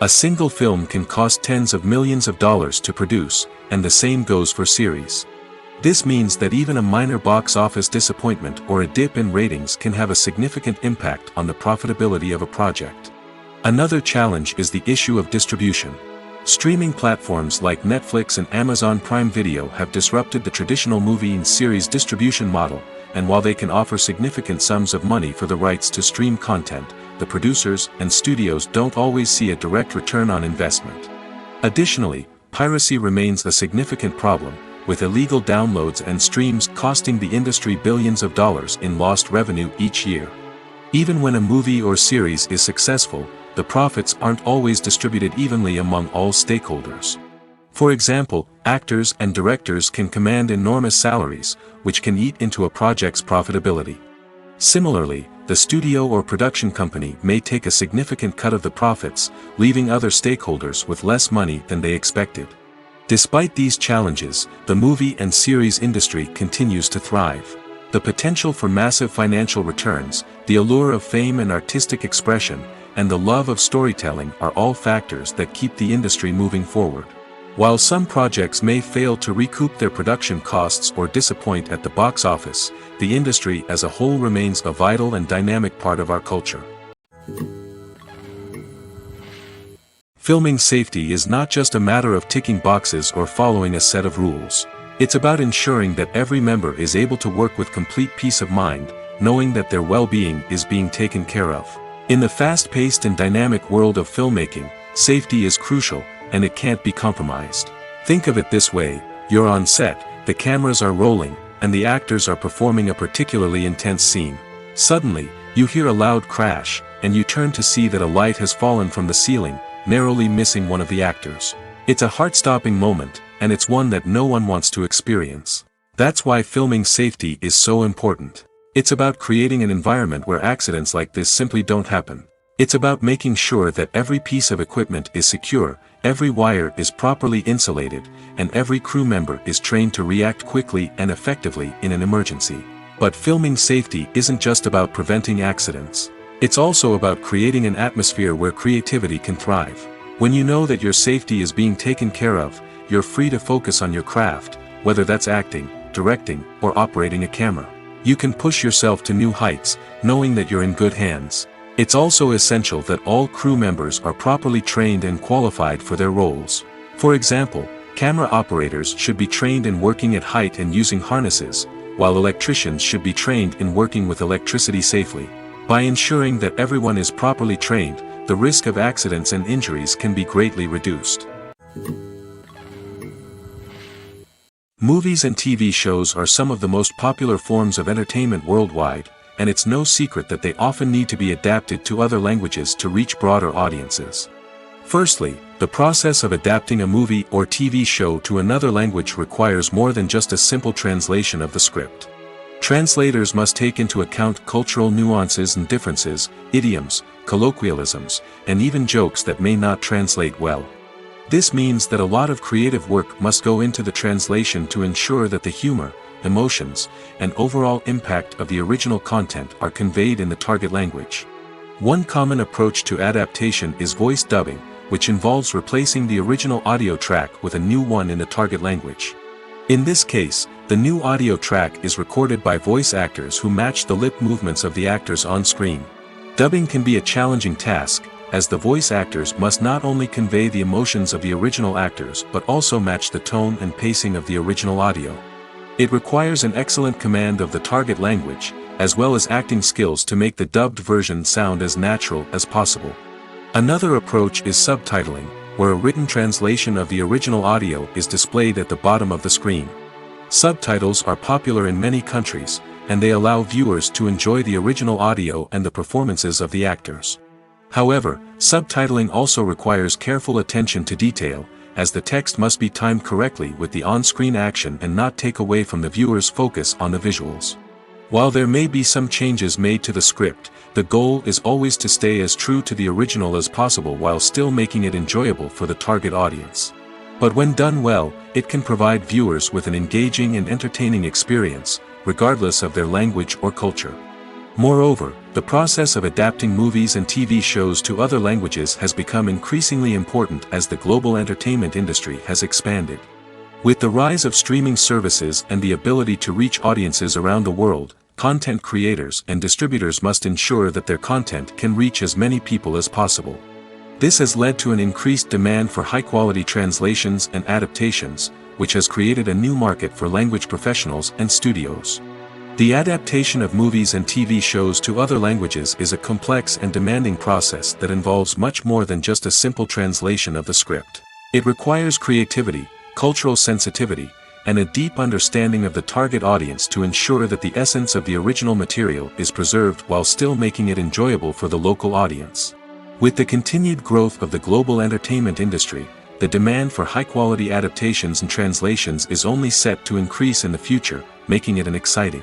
A single film can cost tens of millions of dollars to produce, and the same goes for series. This means that even a minor box office disappointment or a dip in ratings can have a significant impact on the profitability of a project. Another challenge is the issue of distribution. Streaming platforms like Netflix and Amazon Prime Video have disrupted the traditional movie and series distribution model, and while they can offer significant sums of money for the rights to stream content, the producers and studios don't always see a direct return on investment. Additionally, piracy remains a significant problem, with illegal downloads and streams costing the industry billions of dollars in lost revenue each year. Even when a movie or series is successful, the profits aren't always distributed evenly among all stakeholders. For example, actors and directors can command enormous salaries, which can eat into a project's profitability. Similarly, the studio or production company may take a significant cut of the profits, leaving other stakeholders with less money than they expected. Despite these challenges, the movie and series industry continues to thrive. The potential for massive financial returns, the allure of fame and artistic expression, and the love of storytelling are all factors that keep the industry moving forward. While some projects may fail to recoup their production costs or disappoint at the box office, the industry as a whole remains a vital and dynamic part of our culture. Filming safety is not just a matter of ticking boxes or following a set of rules. It's about ensuring that every member is able to work with complete peace of mind, knowing that their well-being is being taken care of. In the fast-paced and dynamic world of filmmaking, safety is crucial, and it can't be compromised. Think of it this way: you're on set, the cameras are rolling, and the actors are performing a particularly intense scene. Suddenly, you hear a loud crash, and you turn to see that a light has fallen from the ceiling, narrowly missing one of the actors. It's a heart-stopping moment, and it's one that no one wants to experience. That's why filming safety is so important. It's about creating an environment where accidents like this simply don't happen. It's about making sure that every piece of equipment is secure, every wire is properly insulated, and every crew member is trained to react quickly and effectively in an emergency. But filming safety isn't just about preventing accidents. It's also about creating an atmosphere where creativity can thrive. When you know that your safety is being taken care of, you're free to focus on your craft, whether that's acting, directing, or operating a camera. You can push yourself to new heights, knowing that you're in good hands. It's also essential that all crew members are properly trained and qualified for their roles. For example, camera operators should be trained in working at height and using harnesses, while electricians should be trained in working with electricity safely. By ensuring that everyone is properly trained, the risk of accidents and injuries can be greatly reduced. Movies and TV shows are some of the most popular forms of entertainment worldwide, and it's no secret that they often need to be adapted to other languages to reach broader audiences. Firstly, the process of adapting a movie or TV show to another language requires more than just a simple translation of the script. Translators must take into account cultural nuances and differences, idioms, colloquialisms, and even jokes that may not translate well. This means that a lot of creative work must go into the translation to ensure that the humor, emotions, and overall impact of the original content are conveyed in the target language. One common approach to adaptation is voice dubbing, which involves replacing the original audio track with a new one in the target language. In this case, the new audio track is recorded by voice actors who match the lip movements of the actors on screen. Dubbing can be a challenging task, as the voice actors must not only convey the emotions of the original actors but also match the tone and pacing of the original audio. It requires an excellent command of the target language, as well as acting skills to make the dubbed version sound as natural as possible. Another approach is subtitling, where a written translation of the original audio is displayed at the bottom of the screen. Subtitles are popular in many countries, and they allow viewers to enjoy the original audio and the performances of the actors. However, subtitling also requires careful attention to detail, as the text must be timed correctly with the on-screen action and not take away from the viewer's focus on the visuals. While there may be some changes made to the script, the goal is always to stay as true to the original as possible while still making it enjoyable for the target audience. But when done well, it can provide viewers with an engaging and entertaining experience, regardless of their language or culture. Moreover, the process of adapting movies and TV shows to other languages has become increasingly important as the global entertainment industry has expanded. With the rise of streaming services and the ability to reach audiences around the world, content creators and distributors must ensure that their content can reach as many people as possible. This has led to an increased demand for high-quality translations and adaptations, which has created a new market for language professionals and studios. The adaptation of movies and TV shows to other languages is a complex and demanding process that involves much more than just a simple translation of the script. It requires creativity, cultural sensitivity, and a deep understanding of the target audience to ensure that the essence of the original material is preserved while still making it enjoyable for the local audience. With the continued growth of the global entertainment industry, the demand for high-quality adaptations and translations is only set to increase in the future, making it exciting.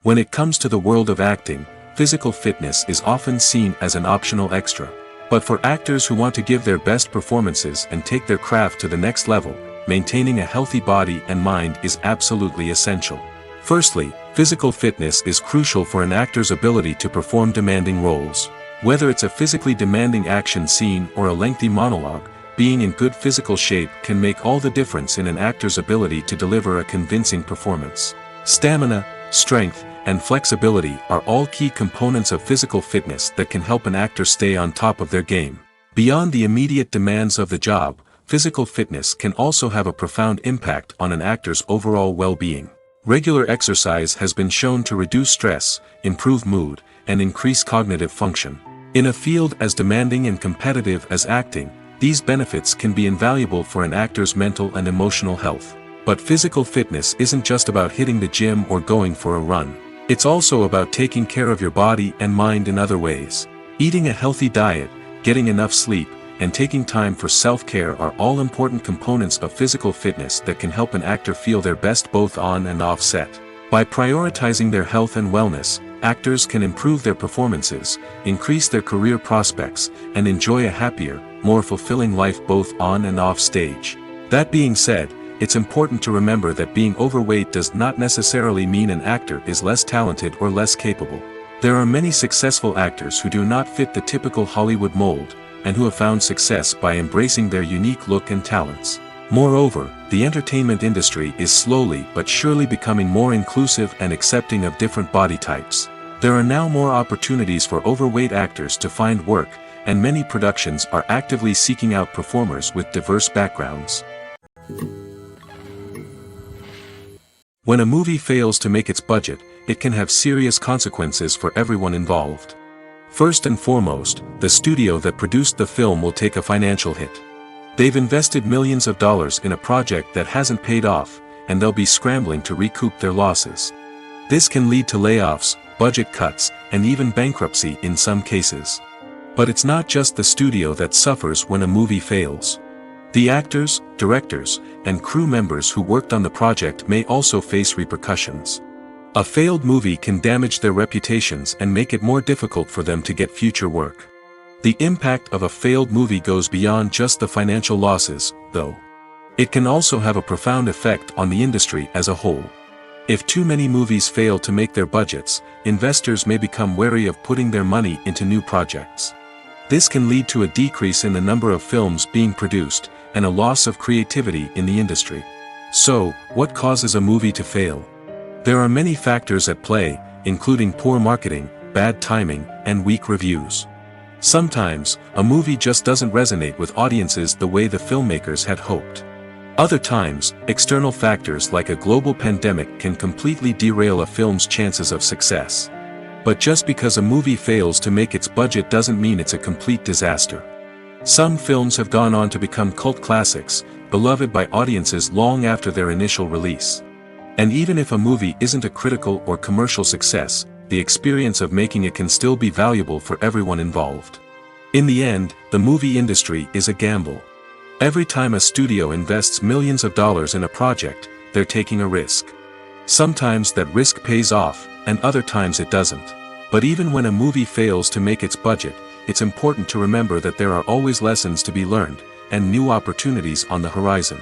When it comes to the world of acting, physical fitness is often seen as an optional extra. But for actors who want to give their best performances and take their craft to the next level, maintaining a healthy body and mind is absolutely essential. Firstly, physical fitness is crucial for an actor's ability to perform demanding roles. Whether it's a physically demanding action scene or a lengthy monologue, being in good physical shape can make all the difference in an actor's ability to deliver a convincing performance. Stamina, strength, and flexibility are all key components of physical fitness that can help an actor stay on top of their game. Beyond the immediate demands of the job, physical fitness can also have a profound impact on an actor's overall well-being. Regular exercise has been shown to reduce stress, improve mood, and increase cognitive function. In a field as demanding and competitive as acting, these benefits can be invaluable for an actor's mental and emotional health. But physical fitness isn't just about hitting the gym or going for a run. It's also about taking care of your body and mind in other ways. Eating a healthy diet, getting enough sleep, and taking time for self-care are all important components of physical fitness that can help an actor feel their best both on and off set. By prioritizing their health and wellness, actors can improve their performances, increase their career prospects, and enjoy a happier, more fulfilling life both on and off stage. That being said, it's important to remember that being overweight does not necessarily mean an actor is less talented or less capable. There are many successful actors who do not fit the typical Hollywood mold, and who have found success by embracing their unique look and talents. Moreover, the entertainment industry is slowly but surely becoming more inclusive and accepting of different body types. There are now more opportunities for overweight actors to find work, and many productions are actively seeking out performers with diverse backgrounds. When a movie fails to make its budget, it can have serious consequences for everyone involved. First and foremost, the studio that produced the film will take a financial hit. They've invested millions of dollars in a project that hasn't paid off, and they'll be scrambling to recoup their losses. This can lead to layoffs, budget cuts, and even bankruptcy in some cases. But it's not just the studio that suffers when a movie fails. The actors, directors, and crew members who worked on the project may also face repercussions. A failed movie can damage their reputations and make it more difficult for them to get future work. The impact of a failed movie goes beyond just the financial losses, though. It can also have a profound effect on the industry as a whole. If too many movies fail to make their budgets, investors may become wary of putting their money into new projects. This can lead to a decrease in the number of films being produced, and a loss of creativity in the industry. So, what causes a movie to fail? There are many factors at play, including poor marketing, bad timing, and weak reviews. Sometimes, a movie just doesn't resonate with audiences the way the filmmakers had hoped. Other times, external factors like a global pandemic can completely derail a film's chances of success. But just because a movie fails to make its budget doesn't mean it's a complete disaster. Some films have gone on to become cult classics, beloved by audiences long after their initial release. And even if a movie isn't a critical or commercial success, the experience of making it can still be valuable for everyone involved. In the end, the movie industry is a gamble. Every time a studio invests millions of dollars in a project, they're taking a risk. Sometimes that risk pays off, and other times it doesn't. But even when a movie fails to make its budget, it's important to remember that there are always lessons to be learned, and new opportunities on the horizon.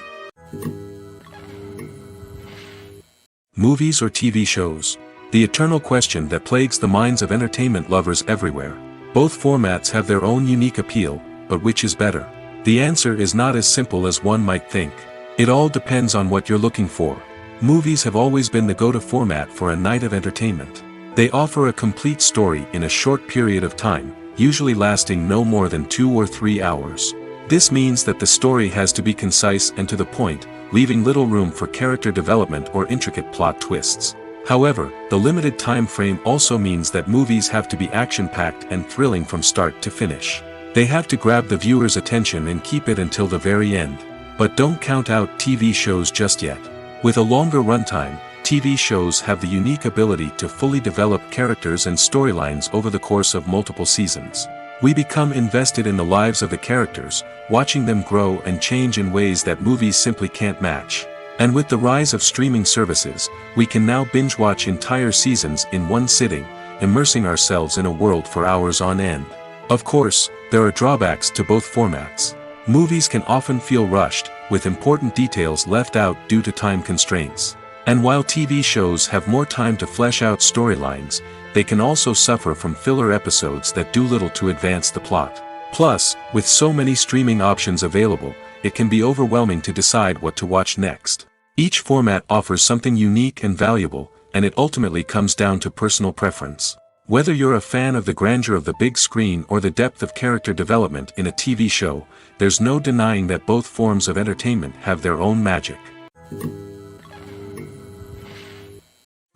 Movies or TV shows? The eternal question that plagues the minds of entertainment lovers everywhere. Both formats have their own unique appeal, but which is better? The answer is not as simple as one might think. It all depends on what you're looking for. Movies have always been the go-to format for a night of entertainment. They offer a complete story in a short period of time, usually lasting no more than 2 or 3 hours. This means that the story has to be concise and to the point, leaving little room for character development or intricate plot twists. However, the limited time frame also means that movies have to be action-packed and thrilling from start to finish. They have to grab the viewer's attention and keep it until the very end. But don't count out TV shows just yet. With a longer runtime, TV shows have the unique ability to fully develop characters and storylines over the course of multiple seasons. We become invested in the lives of the characters, watching them grow and change in ways that movies simply can't match. And with the rise of streaming services, we can now binge-watch entire seasons in one sitting, immersing ourselves in a world for hours on end. Of course, there are drawbacks to both formats. Movies can often feel rushed, with important details left out due to time constraints. And while TV shows have more time to flesh out storylines, they can also suffer from filler episodes that do little to advance the plot. Plus, with so many streaming options available, it can be overwhelming to decide what to watch next. Each format offers something unique and valuable, and it ultimately comes down to personal preference. Whether you're a fan of the grandeur of the big screen or the depth of character development in a TV show, there's no denying that both forms of entertainment have their own magic.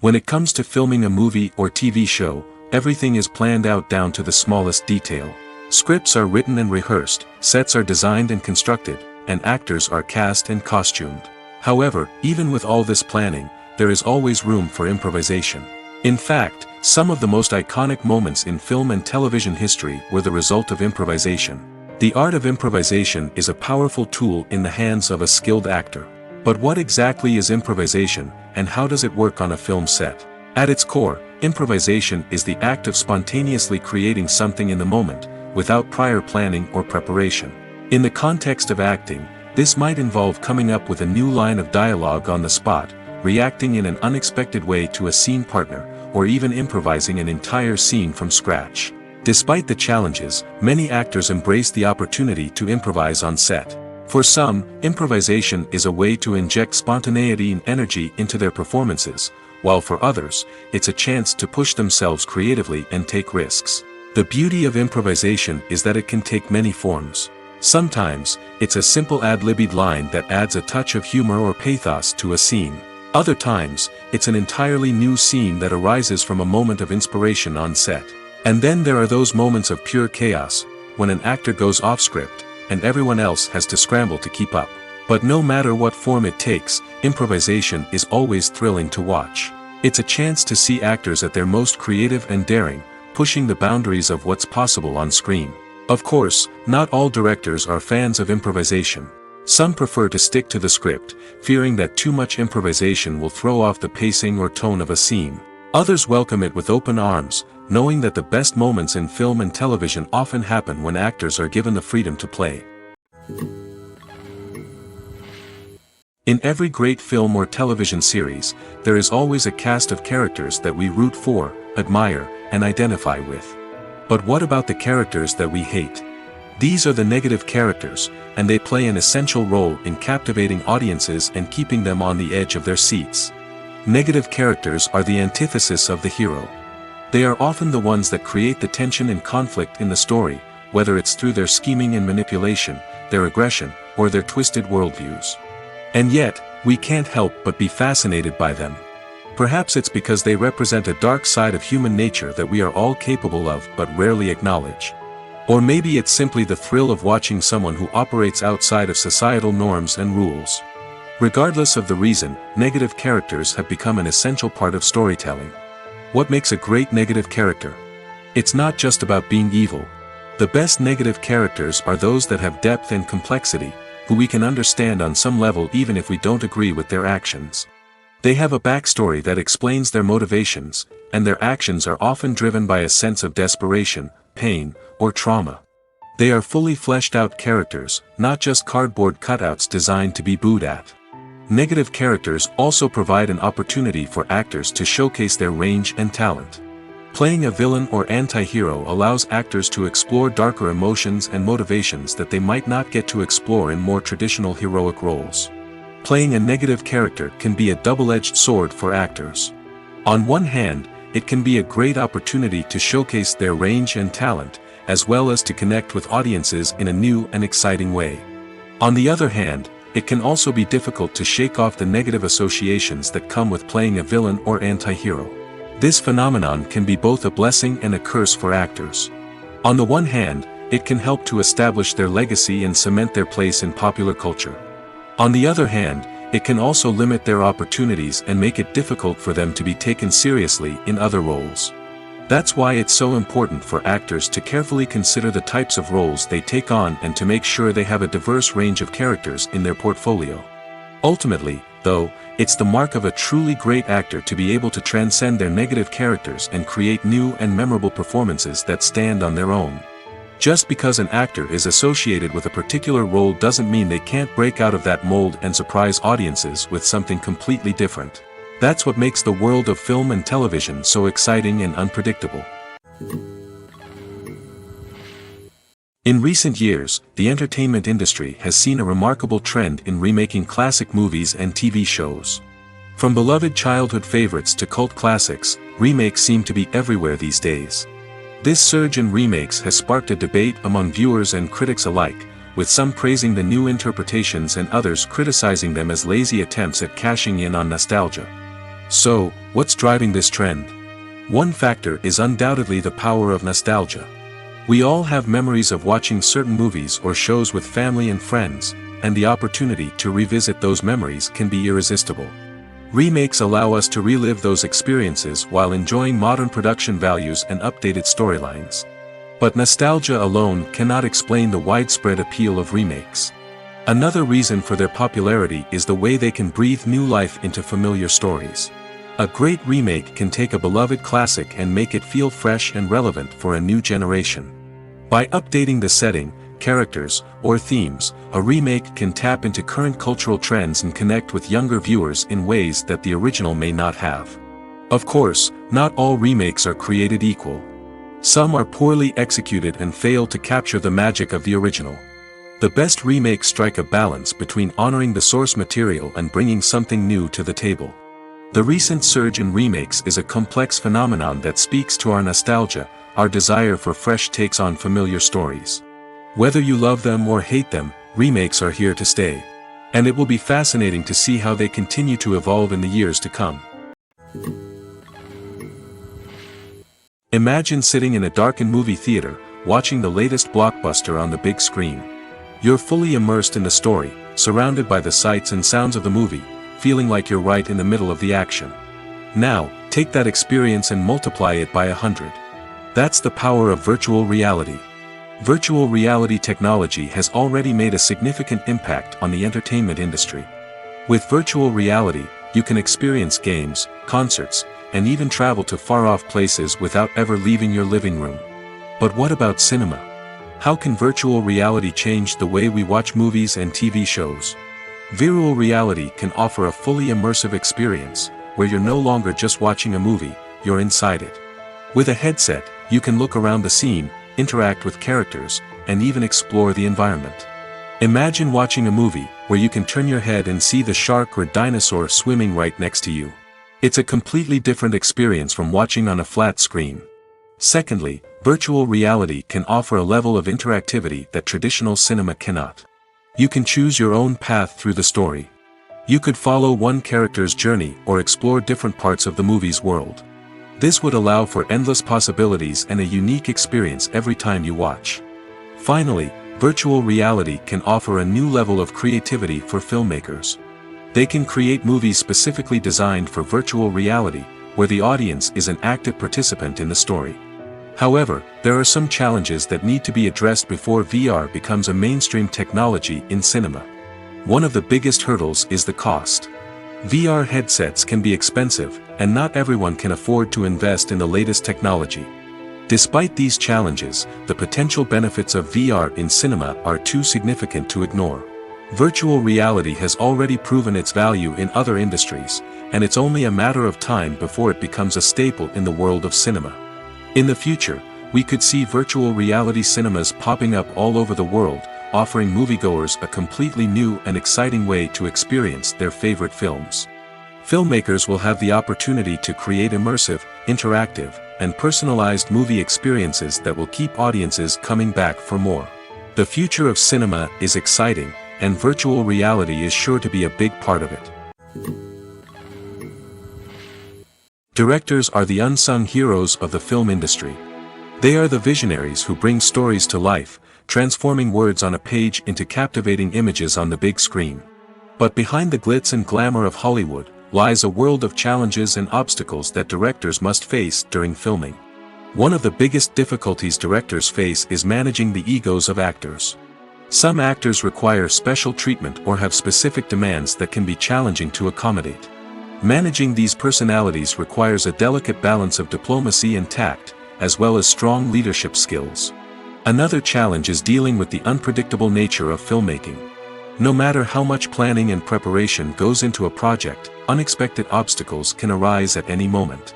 When it comes to filming a movie or TV show, everything is planned out down to the smallest detail. Scripts are written and rehearsed, sets are designed and constructed, and actors are cast and costumed. However, even with all this planning, there is always room for improvisation. In fact, some of the most iconic moments in film and television history were the result of improvisation. The art of improvisation is a powerful tool in the hands of a skilled actor. But what exactly is improvisation, and how does it work on a film set? At its core, improvisation is the act of spontaneously creating something in the moment, without prior planning or preparation. In the context of acting, this might involve coming up with a new line of dialogue on the spot, reacting in an unexpected way to a scene partner, or even improvising an entire scene from scratch. Despite the challenges, many actors embrace the opportunity to improvise on set. For some, improvisation is a way to inject spontaneity and energy into their performances, while for others, it's a chance to push themselves creatively and take risks. The beauty of improvisation is that it can take many forms. Sometimes, it's a simple ad-libbed line that adds a touch of humor or pathos to a scene. Other times, it's an entirely new scene that arises from a moment of inspiration on set. And then there are those moments of pure chaos, when an actor goes off script, and everyone else has to scramble to keep up. But no matter what form it takes, improvisation is always thrilling to watch. It's a chance to see actors at their most creative and daring, pushing the boundaries of what's possible on screen. Of course, not all directors are fans of improvisation. Some prefer to stick to the script, fearing that too much improvisation will throw off the pacing or tone of a scene. Others welcome it with open arms, knowing that the best moments in film and television often happen when actors are given the freedom to play. In every great film or television series, there is always a cast of characters that we root for, admire, and identify with. But what about the characters that we hate? These are the negative characters, and they play an essential role in captivating audiences and keeping them on the edge of their seats. Negative characters are the antithesis of the hero. They are often the ones that create the tension and conflict in the story, whether it's through their scheming and manipulation, their aggression, or their twisted worldviews. And yet, we can't help but be fascinated by them. Perhaps it's because they represent a dark side of human nature that we are all capable of but rarely acknowledge. Or maybe it's simply the thrill of watching someone who operates outside of societal norms and rules. Regardless of the reason, negative characters have become an essential part of storytelling. What makes a great negative character? It's not just about being evil. The best negative characters are those that have depth and complexity, who we can understand on some level even if we don't agree with their actions. They have a backstory that explains their motivations, and their actions are often driven by a sense of desperation, pain, or trauma. They are fully fleshed out characters, not just cardboard cutouts designed to be booed at. Negative characters also provide an opportunity for actors to showcase their range and talent. Playing a villain or anti-hero allows actors to explore darker emotions and motivations that they might not get to explore in more traditional heroic roles. Playing a negative character can be a double-edged sword for actors. On one hand, it can be a great opportunity to showcase their range and talent, as well as to connect with audiences in a new and exciting way. On the other hand, it can also be difficult to shake off the negative associations that come with playing a villain or anti-hero. This phenomenon can be both a blessing and a curse for actors. On the one hand, it can help to establish their legacy and cement their place in popular culture. On the other hand, it can also limit their opportunities and make it difficult for them to be taken seriously in other roles. That's why it's so important for actors to carefully consider the types of roles they take on and to make sure they have a diverse range of characters in their portfolio. Ultimately, though, it's the mark of a truly great actor to be able to transcend their negative characters and create new and memorable performances that stand on their own. Just because an actor is associated with a particular role doesn't mean they can't break out of that mold and surprise audiences with something completely different. That's what makes the world of film and television so exciting and unpredictable. In recent years, the entertainment industry has seen a remarkable trend in remaking classic movies and TV shows. From beloved childhood favorites to cult classics, remakes seem to be everywhere these days. This surge in remakes has sparked a debate among viewers and critics alike, with some praising the new interpretations and others criticizing them as lazy attempts at cashing in on nostalgia. So, what's driving this trend? One factor is undoubtedly the power of nostalgia. We all have memories of watching certain movies or shows with family and friends, and the opportunity to revisit those memories can be irresistible. Remakes allow us to relive those experiences while enjoying modern production values and updated storylines. But nostalgia alone cannot explain the widespread appeal of remakes. Another reason for their popularity is the way they can breathe new life into familiar stories. A great remake can take a beloved classic and make it feel fresh and relevant for a new generation. By updating the setting, characters, or themes, a remake can tap into current cultural trends and connect with younger viewers in ways that the original may not have. Of course, not all remakes are created equal. Some are poorly executed and fail to capture the magic of the original. The best remakes strike a balance between honoring the source material and bringing something new to the table. The recent surge in remakes is a complex phenomenon that speaks to our nostalgia, our desire for fresh takes on familiar stories. Whether you love them or hate them, remakes are here to stay. And it will be fascinating to see how they continue to evolve in the years to come. Imagine sitting in a darkened movie theater, watching the latest blockbuster on the big screen. You're fully immersed in the story, surrounded by the sights and sounds of the movie, feeling like you're right in the middle of the action. Now, take that experience and multiply it by 100. That's the power of virtual reality. Virtual reality technology has already made a significant impact on the entertainment industry. With virtual reality, you can experience games, concerts, and even travel to far-off places without ever leaving your living room. But what about cinema? How can virtual reality change the way we watch movies and TV shows? Virtual reality can offer a fully immersive experience, where you're no longer just watching a movie, you're inside it. With a headset, you can look around the scene, interact with characters, and even explore the environment. Imagine watching a movie, where you can turn your head and see the shark or dinosaur swimming right next to you. It's a completely different experience from watching on a flat screen. Secondly, virtual reality can offer a level of interactivity that traditional cinema cannot. You can choose your own path through the story. You could follow one character's journey or explore different parts of the movie's world. This would allow for endless possibilities and a unique experience every time you watch. Finally, virtual reality can offer a new level of creativity for filmmakers. They can create movies specifically designed for virtual reality, where the audience is an active participant in the story. However, there are some challenges that need to be addressed before VR becomes a mainstream technology in cinema. One of the biggest hurdles is the cost. VR headsets can be expensive, and not everyone can afford to invest in the latest technology. Despite these challenges, the potential benefits of VR in cinema are too significant to ignore. Virtual reality has already proven its value in other industries, and it's only a matter of time before it becomes a staple in the world of cinema. In the future, we could see virtual reality cinemas popping up all over the world, offering moviegoers a completely new and exciting way to experience their favorite films. Filmmakers will have the opportunity to create immersive, interactive, and personalized movie experiences that will keep audiences coming back for more. The future of cinema is exciting, and virtual reality is sure to be a big part of it. Directors are the unsung heroes of the film industry. They are the visionaries who bring stories to life, transforming words on a page into captivating images on the big screen. But behind the glitz and glamour of Hollywood, lies a world of challenges and obstacles that directors must face during filming. One of the biggest difficulties directors face is managing the egos of actors. Some actors require special treatment or have specific demands that can be challenging to accommodate. Managing these personalities requires a delicate balance of diplomacy and tact, as well as strong leadership skills. Another challenge is dealing with the unpredictable nature of filmmaking. No matter how much planning and preparation goes into a project, unexpected obstacles can arise at any moment.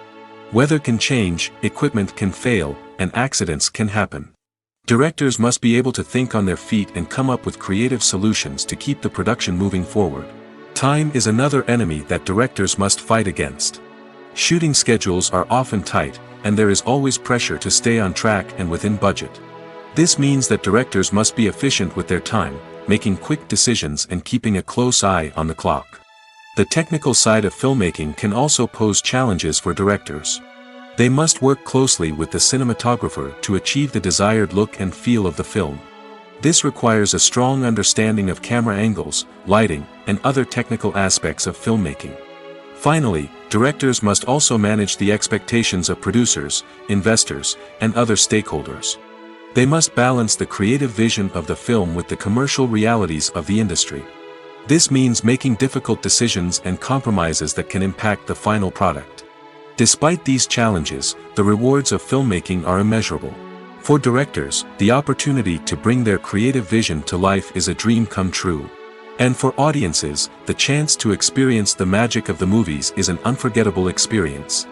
Weather can change, equipment can fail, and accidents can happen. Directors must be able to think on their feet and come up with creative solutions to keep the production moving forward. Time is another enemy that directors must fight against. Shooting schedules are often tight, and there is always pressure to stay on track and within budget. This means that directors must be efficient with their time, making quick decisions and keeping a close eye on the clock. The technical side of filmmaking can also pose challenges for directors. They must work closely with the cinematographer to achieve the desired look and feel of the film. This requires a strong understanding of camera angles, lighting, and other technical aspects of filmmaking. Finally, directors must also manage the expectations of producers, investors, and other stakeholders. They must balance the creative vision of the film with the commercial realities of the industry. This means making difficult decisions and compromises that can impact the final product. Despite these challenges, the rewards of filmmaking are immeasurable. For directors, the opportunity to bring their creative vision to life is a dream come true. And for audiences, the chance to experience the magic of the movies is an unforgettable experience.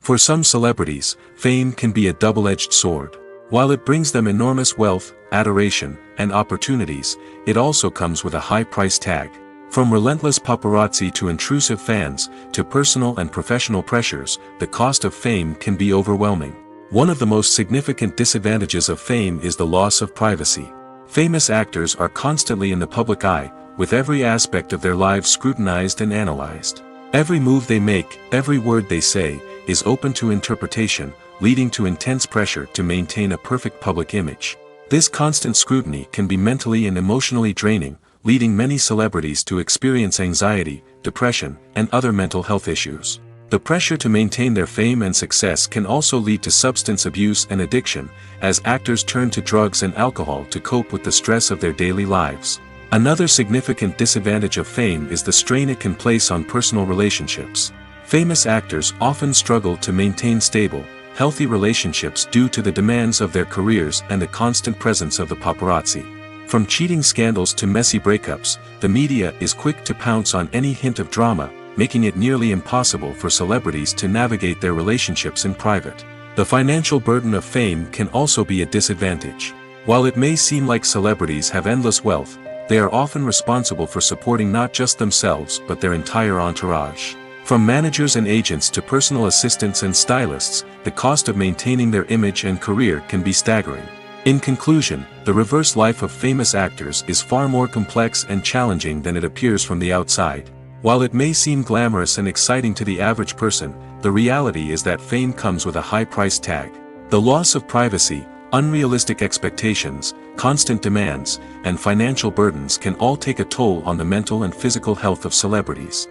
For some celebrities, fame can be a double-edged sword. While it brings them enormous wealth, adoration, and opportunities, it also comes with a high price tag. From relentless paparazzi to intrusive fans, to personal and professional pressures, the cost of fame can be overwhelming. One of the most significant disadvantages of fame is the loss of privacy. Famous actors are constantly in the public eye, with every aspect of their lives scrutinized and analyzed. Every move they make, every word they say, is open to interpretation, leading to intense pressure to maintain a perfect public image. This constant scrutiny can be mentally and emotionally draining, leading many celebrities to experience anxiety, depression, and other mental health issues. The pressure to maintain their fame and success can also lead to substance abuse and addiction, as actors turn to drugs and alcohol to cope with the stress of their daily lives. Another significant disadvantage of fame is the strain it can place on personal relationships. Famous actors often struggle to maintain stable, healthy relationships due to the demands of their careers and the constant presence of the paparazzi. From cheating scandals to messy breakups, the media is quick to pounce on any hint of drama, making it nearly impossible for celebrities to navigate their relationships in private. The financial burden of fame can also be a disadvantage. While it may seem like celebrities have endless wealth, they are often responsible for supporting not just themselves but their entire entourage. From managers and agents to personal assistants and stylists, the cost of maintaining their image and career can be staggering. In conclusion, the reverse life of famous actors is far more complex and challenging than it appears from the outside. While it may seem glamorous and exciting to the average person, the reality is that fame comes with a high price tag. The loss of privacy, unrealistic expectations, constant demands, and financial burdens can all take a toll on the mental and physical health of celebrities.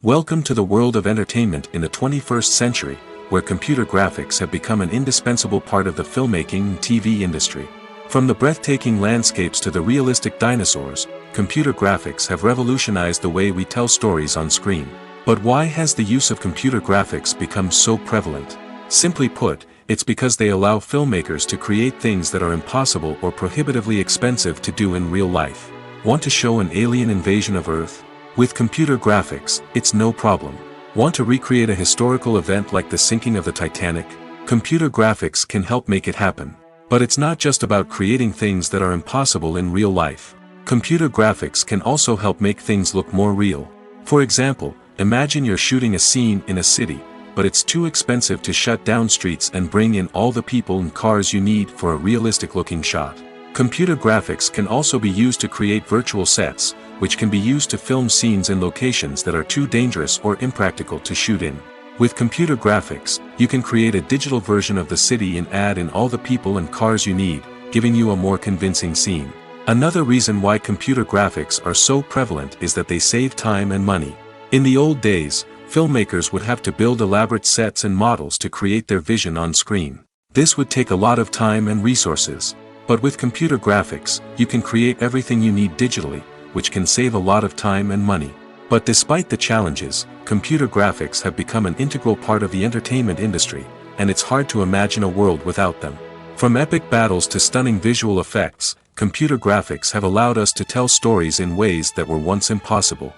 Welcome to the world of entertainment in the 21st century, where computer graphics have become an indispensable part of the filmmaking and TV industry. From the breathtaking landscapes to the realistic dinosaurs, computer graphics have revolutionized the way we tell stories on screen. But why has the use of computer graphics become so prevalent? Simply put, it's because they allow filmmakers to create things that are impossible or prohibitively expensive to do in real life. Want to show an alien invasion of Earth? With computer graphics, it's no problem. Want to recreate a historical event like the sinking of the Titanic? Computer graphics can help make it happen. But it's not just about creating things that are impossible in real life. Computer graphics can also help make things look more real. For example, imagine you're shooting a scene in a city, but it's too expensive to shut down streets and bring in all the people and cars you need for a realistic-looking shot. Computer graphics can also be used to create virtual sets, which can be used to film scenes in locations that are too dangerous or impractical to shoot in. With computer graphics, you can create a digital version of the city and add in all the people and cars you need, giving you a more convincing scene. Another reason why computer graphics are so prevalent is that they save time and money. In the old days, filmmakers would have to build elaborate sets and models to create their vision on screen. This would take a lot of time and resources. But with computer graphics, you can create everything you need digitally, which can save a lot of time and money. But despite the challenges, computer graphics have become an integral part of the entertainment industry, and it's hard to imagine a world without them. From epic battles to stunning visual effects, computer graphics have allowed us to tell stories in ways that were once impossible.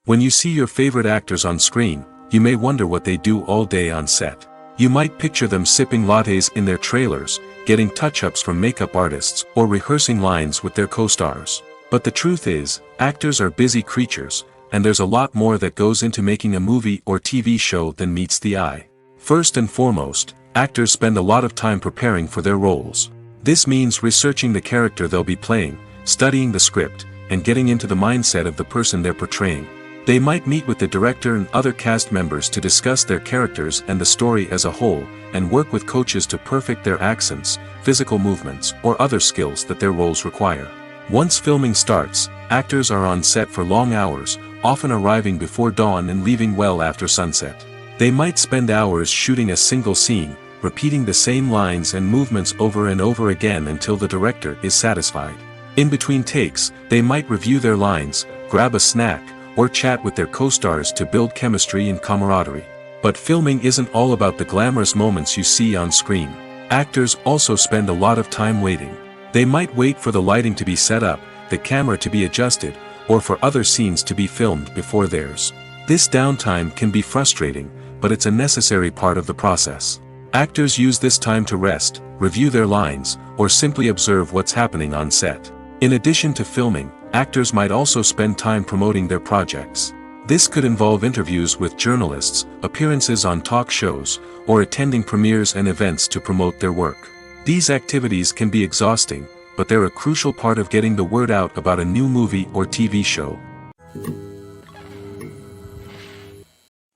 When you see your favorite actors on screen, you may wonder what they do all day on set. You might picture them sipping lattes in their trailers, getting touch-ups from makeup artists, or rehearsing lines with their co-stars. But the truth is, actors are busy creatures, and there's a lot more that goes into making a movie or TV show than meets the eye. First and foremost, actors spend a lot of time preparing for their roles. This means researching the character they'll be playing, studying the script, and getting into the mindset of the person they're portraying. They might meet with the director and other cast members to discuss their characters and the story as a whole, and work with coaches to perfect their accents, physical movements, or other skills that their roles require. Once filming starts, actors are on set for long hours, often arriving before dawn and leaving well after sunset. They might spend hours shooting a single scene, repeating the same lines and movements over and over again until the director is satisfied. In between takes, they might review their lines, grab a snack, or chat with their co-stars to build chemistry and camaraderie. But filming isn't all about the glamorous moments you see on screen. Actors also spend a lot of time waiting. They might wait for the lighting to be set up, the camera to be adjusted, or for other scenes to be filmed before theirs. This downtime can be frustrating, but it's a necessary part of the process. Actors use this time to rest, review their lines, or simply observe what's happening on set. In addition to filming, actors might also spend time promoting their projects. This could involve interviews with journalists, appearances on talk shows, or attending premieres and events to promote their work. These activities can be exhausting, but they're a crucial part of getting the word out about a new movie or TV show.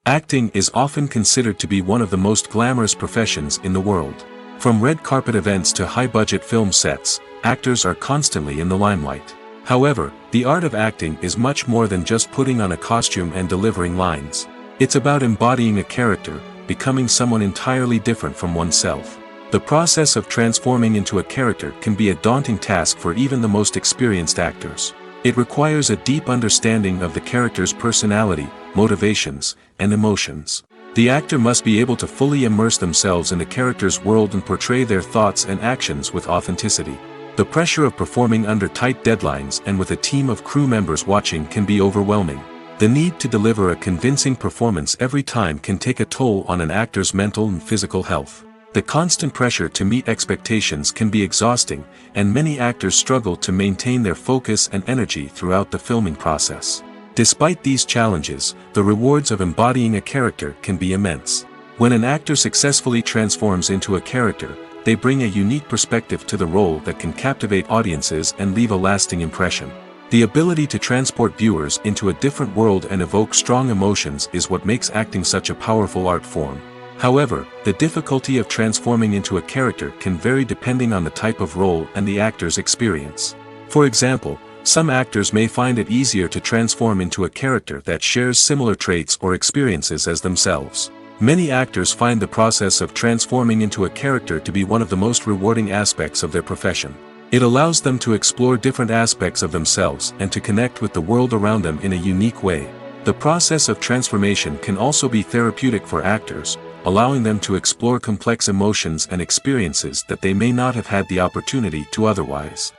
Acting is often considered to be one of the most glamorous professions in the world. From red carpet events to high-budget film sets, actors are constantly in the limelight. However, the art of acting is much more than just putting on a costume and delivering lines. It's about embodying a character, becoming someone entirely different from oneself. The process of transforming into a character can be a daunting task for even the most experienced actors. It requires a deep understanding of the character's personality, motivations, and emotions. The actor must be able to fully immerse themselves in the character's world and portray their thoughts and actions with authenticity. The pressure of performing under tight deadlines and with a team of crew members watching can be overwhelming. The need to deliver a convincing performance every time can take a toll on an actor's mental and physical health. The constant pressure to meet expectations can be exhausting, and many actors struggle to maintain their focus and energy throughout the filming process. Despite these challenges, the rewards of embodying a character can be immense. When an actor successfully transforms into a character, they bring a unique perspective to the role that can captivate audiences and leave a lasting impression. The ability to transport viewers into a different world and evoke strong emotions is what makes acting such a powerful art form. However, the difficulty of transforming into a character can vary depending on the type of role and the actor's experience. For example, some actors may find it easier to transform into a character that shares similar traits or experiences as themselves. Many actors find the process of transforming into a character to be one of the most rewarding aspects of their profession. It allows them to explore different aspects of themselves and to connect with the world around them in a unique way. The process of transformation can also be therapeutic for actors, allowing them to explore complex emotions and experiences that they may not have had the opportunity to otherwise.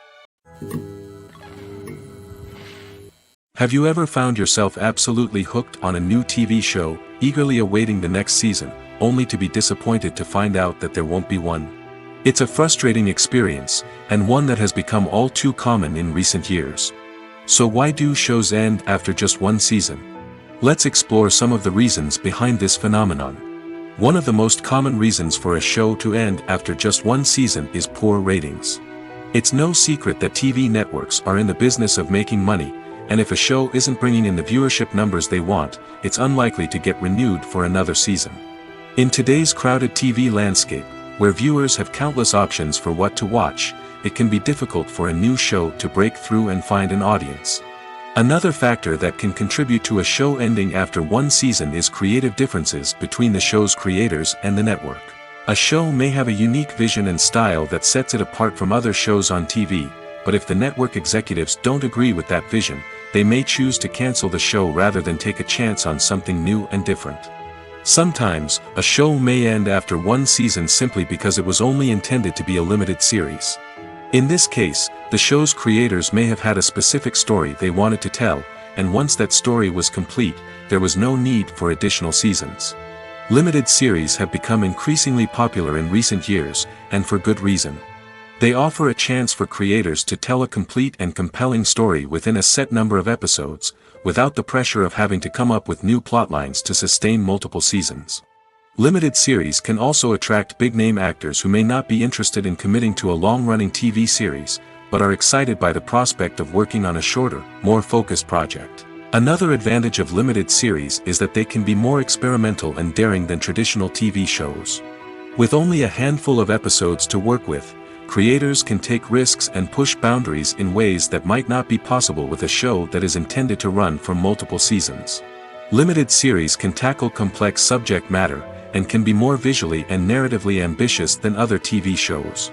Have you ever found yourself absolutely hooked on a new TV show, eagerly awaiting the next season, only to be disappointed to find out that there won't be one? It's a frustrating experience, and one that has become all too common in recent years. So why do shows end after just one season? Let's explore some of the reasons behind this phenomenon. One of the most common reasons for a show to end after just one season is poor ratings. It's no secret that TV networks are in the business of making money, and if a show isn't bringing in the viewership numbers they want, it's unlikely to get renewed for another season. In today's crowded TV landscape, where viewers have countless options for what to watch, it can be difficult for a new show to break through and find an audience. Another factor that can contribute to a show ending after one season is creative differences between the show's creators and the network. A show may have a unique vision and style that sets it apart from other shows on TV, but if the network executives don't agree with that vision, they may choose to cancel the show rather than take a chance on something new and different. Sometimes, a show may end after one season simply because it was only intended to be a limited series. In this case, the show's creators may have had a specific story they wanted to tell, and once that story was complete, there was no need for additional seasons. Limited series have become increasingly popular in recent years, and for good reason. They offer a chance for creators to tell a complete and compelling story within a set number of episodes, without the pressure of having to come up with new plotlines to sustain multiple seasons. Limited series can also attract big-name actors who may not be interested in committing to a long-running TV series, but are excited by the prospect of working on a shorter, more focused project. Another advantage of limited series is that they can be more experimental and daring than traditional TV shows. With only a handful of episodes to work with, creators can take risks and push boundaries in ways that might not be possible with a show that is intended to run for multiple seasons. Limited series can tackle complex subject matter, and can be more visually and narratively ambitious than other TV shows.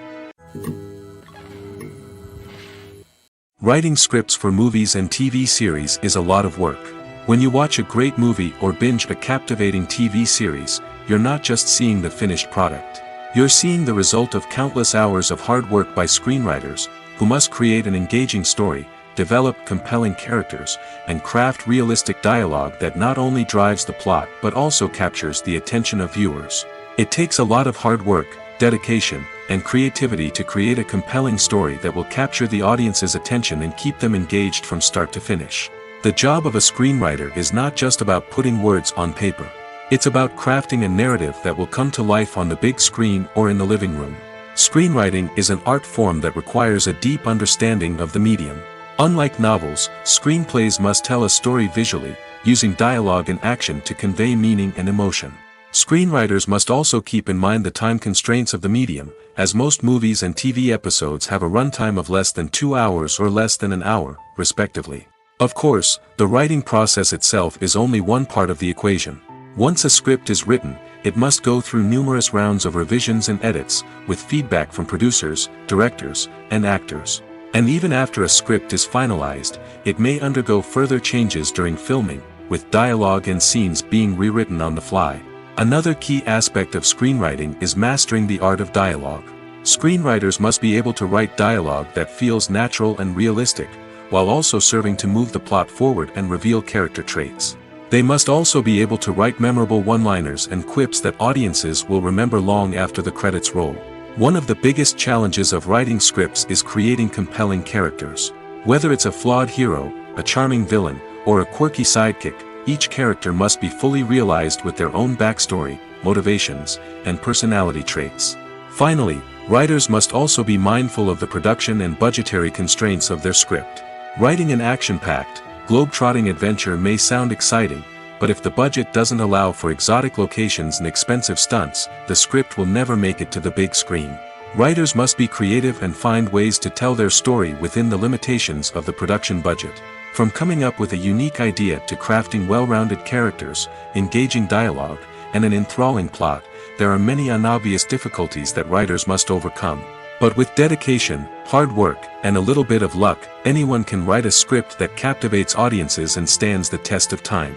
Writing scripts for movies and TV series is a lot of work. When you watch a great movie or binge a captivating TV series, you're not just seeing the finished product. You're seeing the result of countless hours of hard work by screenwriters, who must create an engaging story, develop compelling characters, and craft realistic dialogue that not only drives the plot but also captures the attention of viewers. It takes a lot of hard work, dedication, and creativity to create a compelling story that will capture the audience's attention and keep them engaged from start to finish. The job of a screenwriter is not just about putting words on paper. It's about crafting a narrative that will come to life on the big screen or in the living room. Screenwriting is an art form that requires a deep understanding of the medium. Unlike novels, screenplays must tell a story visually, using dialogue and action to convey meaning and emotion. Screenwriters must also keep in mind the time constraints of the medium, as most movies and TV episodes have a runtime of less than 2 hours or less than an hour, respectively. Of course, the writing process itself is only one part of the equation. Once a script is written, it must go through numerous rounds of revisions and edits, with feedback from producers, directors, and actors. And even after a script is finalized, it may undergo further changes during filming, with dialogue and scenes being rewritten on the fly. Another key aspect of screenwriting is mastering the art of dialogue. Screenwriters must be able to write dialogue that feels natural and realistic, while also serving to move the plot forward and reveal character traits. They must also be able to write memorable one-liners and quips that audiences will remember long after the credits roll. One of the biggest challenges of writing scripts is creating compelling characters. Whether it's a flawed hero, a charming villain, or a quirky sidekick, each character must be fully realized with their own backstory, motivations, and personality traits. Finally, writers must also be mindful of the production and budgetary constraints of their script. Writing an action-packed, globe-trotting adventure may sound exciting, but if the budget doesn't allow for exotic locations and expensive stunts, the script will never make it to the big screen. Writers must be creative and find ways to tell their story within the limitations of the production budget. From coming up with a unique idea to crafting well-rounded characters, engaging dialogue, and an enthralling plot, there are many unobvious difficulties that writers must overcome. But with dedication, hard work, and a little bit of luck, anyone can write a script that captivates audiences and stands the test of time.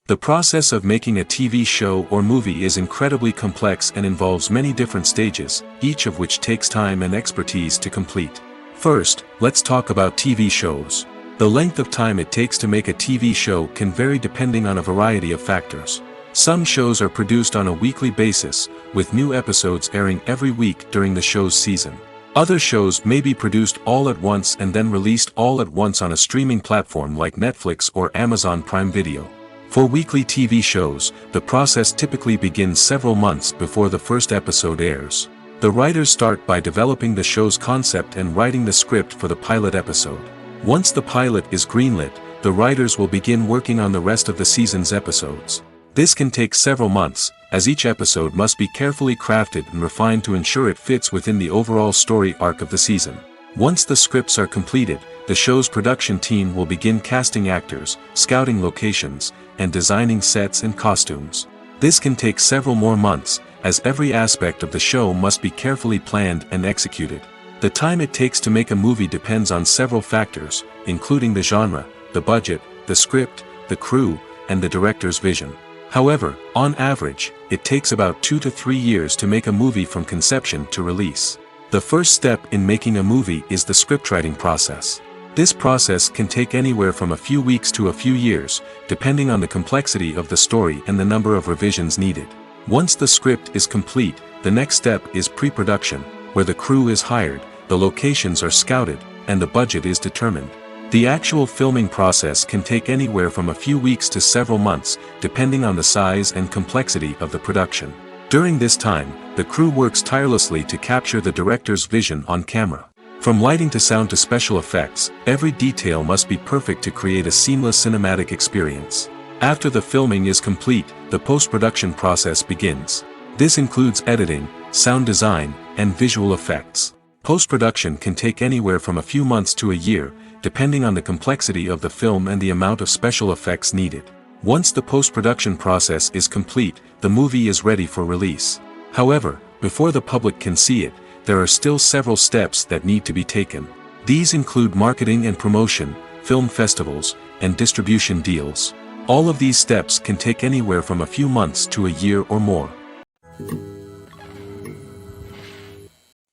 The process of making a TV show or movie is incredibly complex and involves many different stages, each of which takes time and expertise to complete. First, let's talk about TV shows. The length of time it takes to make a TV show can vary depending on a variety of factors. Some shows are produced on a weekly basis, with new episodes airing every week during the show's season. Other shows may be produced all at once and then released all at once on a streaming platform like Netflix or Amazon Prime Video. For weekly TV shows, the process typically begins several months before the first episode airs. The writers start by developing the show's concept and writing the script for the pilot episode. Once the pilot is greenlit, the writers will begin working on the rest of the season's episodes. This can take several months, as each episode must be carefully crafted and refined to ensure it fits within the overall story arc of the season. Once the scripts are completed, the show's production team will begin casting actors, scouting locations, and designing sets and costumes. This can take several more months, as every aspect of the show must be carefully planned and executed. The time it takes to make a movie depends on several factors, including the genre, the budget, the script, the crew, and the director's vision. However, on average, it takes about 2 to 3 years to make a movie from conception to release. The first step in making a movie is the scriptwriting process. This process can take anywhere from a few weeks to a few years, depending on the complexity of the story and the number of revisions needed. Once the script is complete, the next step is pre-production, where the crew is hired, the locations are scouted, and the budget is determined. The actual filming process can take anywhere from a few weeks to several months, depending on the size and complexity of the production. During this time, the crew works tirelessly to capture the director's vision on camera. From lighting to sound to special effects, every detail must be perfect to create a seamless cinematic experience. After the filming is complete, the post-production process begins. This includes editing, sound design, and visual effects. Post-production can take anywhere from a few months to a year, depending on the complexity of the film and the amount of special effects needed. Once the post-production process is complete, the movie is ready for release. However, before the public can see it, there are still several steps that need to be taken. These include marketing and promotion, film festivals, and distribution deals. All of these steps can take anywhere from a few months to a year or more.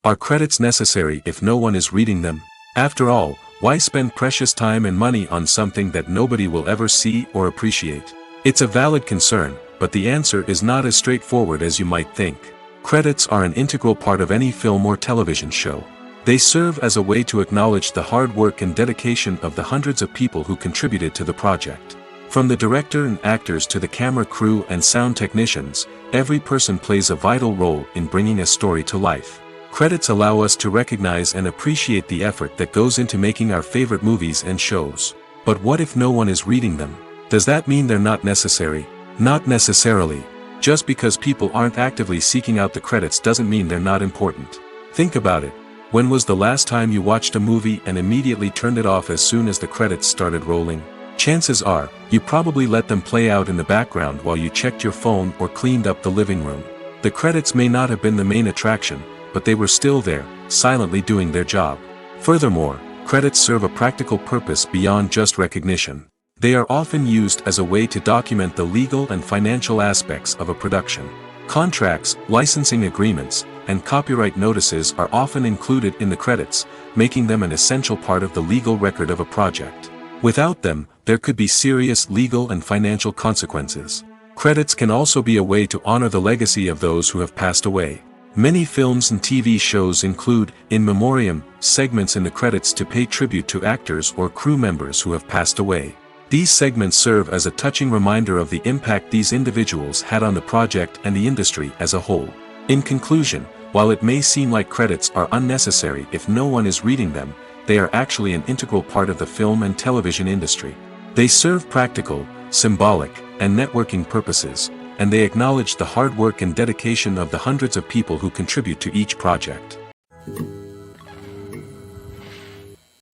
Are credits necessary if no one is reading them? After all, why spend precious time and money on something that nobody will ever see or appreciate? It's a valid concern, but the answer is not as straightforward as you might think. Credits are an integral part of any film or television show. They serve as a way to acknowledge the hard work and dedication of the hundreds of people who contributed to the project. From the director and actors to the camera crew and sound technicians, every person plays a vital role in bringing a story to life. Credits allow us to recognize and appreciate the effort that goes into making our favorite movies and shows. But what if no one is reading them? Does that mean they're not necessary? Not necessarily. Just because people aren't actively seeking out the credits doesn't mean they're not important. Think about it. When was the last time you watched a movie and immediately turned it off as soon as the credits started rolling? Chances are, you probably let them play out in the background while you checked your phone or cleaned up the living room. The credits may not have been the main attraction, but they were still there, silently doing their job. Furthermore, credits serve a practical purpose beyond just recognition. They are often used as a way to document the legal and financial aspects of a production. Contracts, licensing agreements, and copyright notices are often included in the credits, making them an essential part of the legal record of a project. Without them, there could be serious legal and financial consequences. Credits can also be a way to honor the legacy of those who have passed away. Many films and TV shows include, in memoriam, segments in the credits to pay tribute to actors or crew members who have passed away. These segments serve as a touching reminder of the impact these individuals had on the project and the industry as a whole. In conclusion, while it may seem like credits are unnecessary if no one is reading them, they are actually an integral part of the film and television industry. They serve practical, symbolic, and networking purposes, and they acknowledge the hard work and dedication of the hundreds of people who contribute to each project.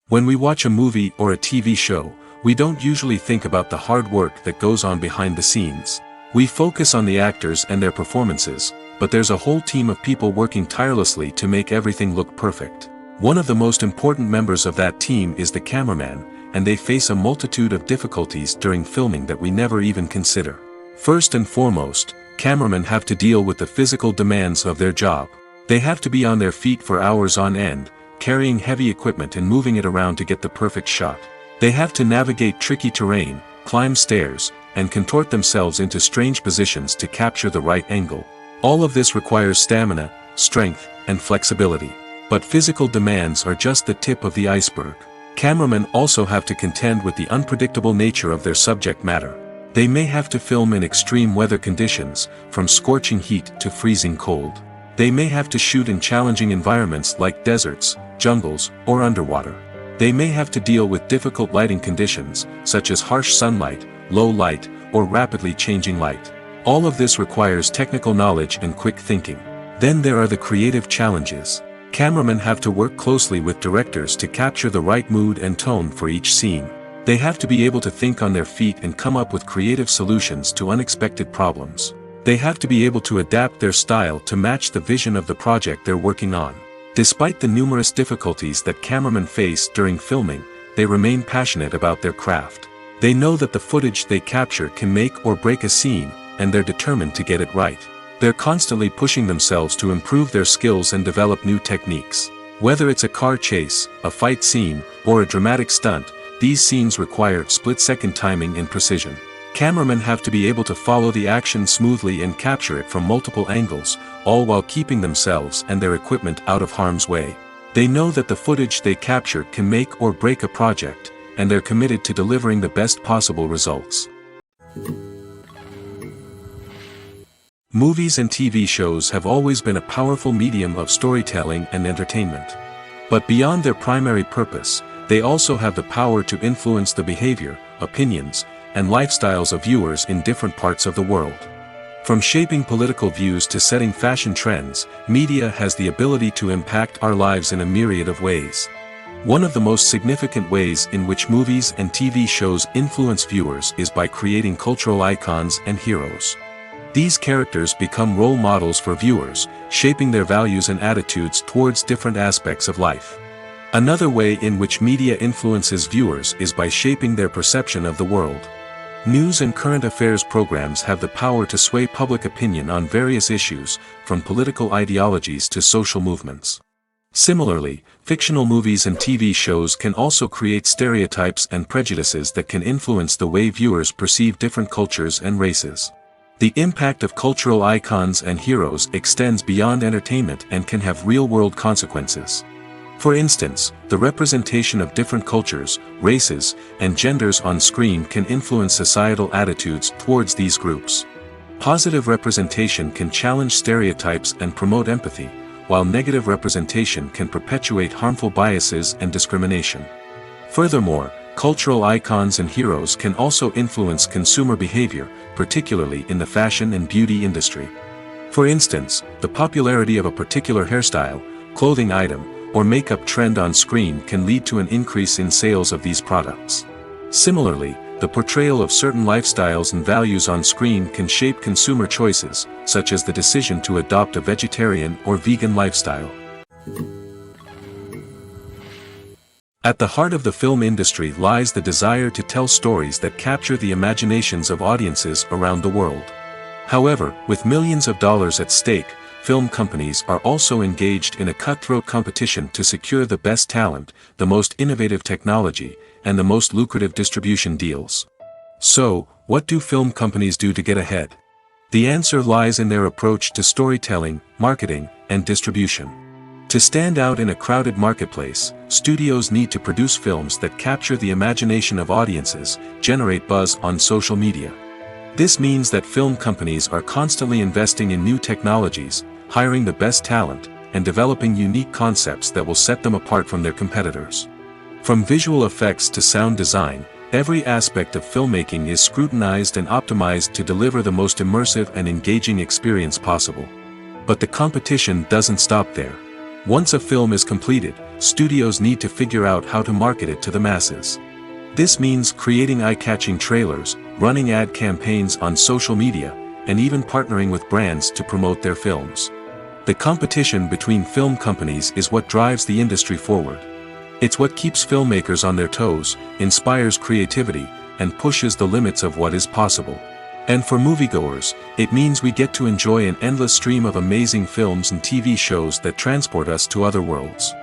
When we watch a movie or a TV show, we don't usually think about the hard work that goes on behind the scenes. We focus on the actors and their performances, but there's a whole team of people working tirelessly to make everything look perfect. One of the most important members of that team is the cameraman, and they face a multitude of difficulties during filming that we never even consider. First and foremost, cameramen have to deal with the physical demands of their job. They have to be on their feet for hours on end, carrying heavy equipment and moving it around to get the perfect shot. They have to navigate tricky terrain, climb stairs, and contort themselves into strange positions to capture the right angle. All of this requires stamina, strength, and flexibility. But physical demands are just the tip of the iceberg. Cameramen also have to contend with the unpredictable nature of their subject matter. They may have to film in extreme weather conditions, from scorching heat to freezing cold. They may have to shoot in challenging environments like deserts, jungles, or underwater. They may have to deal with difficult lighting conditions, such as harsh sunlight, low light, or rapidly changing light. All of this requires technical knowledge and quick thinking. Then there are the creative challenges. Cameramen have to work closely with directors to capture the right mood and tone for each scene. They have to be able to think on their feet and come up with creative solutions to unexpected problems. They have to be able to adapt their style to match the vision of the project they're working on. Despite the numerous difficulties that cameramen face during filming, they remain passionate about their craft. They know that the footage they capture can make or break a scene, and they're determined to get it right. They're constantly pushing themselves to improve their skills and develop new techniques. Whether it's a car chase, a fight scene, or a dramatic stunt, these scenes require split-second timing and precision. Cameramen have to be able to follow the action smoothly and capture it from multiple angles, all while keeping themselves and their equipment out of harm's way. They know that the footage they capture can make or break a project, and they're committed to delivering the best possible results. Movies and TV shows have always been a powerful medium of storytelling and entertainment. But beyond their primary purpose, they also have the power to influence the behavior, opinions, and lifestyles of viewers in different parts of the world. From shaping political views to setting fashion trends, media has the ability to impact our lives in a myriad of ways. One of the most significant ways in which movies and TV shows influence viewers is by creating cultural icons and heroes. These characters become role models for viewers, shaping their values and attitudes towards different aspects of life. Another way in which media influences viewers is by shaping their perception of the world. News and current affairs programs have the power to sway public opinion on various issues, from political ideologies to social movements. Similarly, fictional movies and TV shows can also create stereotypes and prejudices that can influence the way viewers perceive different cultures and races. The impact of cultural icons and heroes extends beyond entertainment and can have real-world consequences. For instance, the representation of different cultures, races, and genders on screen can influence societal attitudes towards these groups. Positive representation can challenge stereotypes and promote empathy, while negative representation can perpetuate harmful biases and discrimination. Furthermore, cultural icons and heroes can also influence consumer behavior, particularly in the fashion and beauty industry. For instance, the popularity of a particular hairstyle, clothing item, or makeup trend on screen can lead to an increase in sales of these products. Similarly, the portrayal of certain lifestyles and values on screen can shape consumer choices, such as the decision to adopt a vegetarian or vegan lifestyle. At the heart of the film industry lies the desire to tell stories that capture the imaginations of audiences around the world. However, with millions of dollars at stake, film companies are also engaged in a cutthroat competition to secure the best talent, the most innovative technology, and the most lucrative distribution deals. So, what do film companies do to get ahead? The answer lies in their approach to storytelling, marketing, and distribution. To stand out in a crowded marketplace, studios need to produce films that capture the imagination of audiences, generate buzz on social media. This means that film companies are constantly investing in new technologies, hiring the best talent, and developing unique concepts that will set them apart from their competitors. From visual effects to sound design, every aspect of filmmaking is scrutinized and optimized to deliver the most immersive and engaging experience possible. But the competition doesn't stop there. Once a film is completed, studios need to figure out how to market it to the masses. This means creating eye-catching trailers, running ad campaigns on social media, and even partnering with brands to promote their films. The competition between film companies is what drives the industry forward. It's what keeps filmmakers on their toes, inspires creativity, and pushes the limits of what is possible. And for moviegoers, it means we get to enjoy an endless stream of amazing films and TV shows that transport us to other worlds.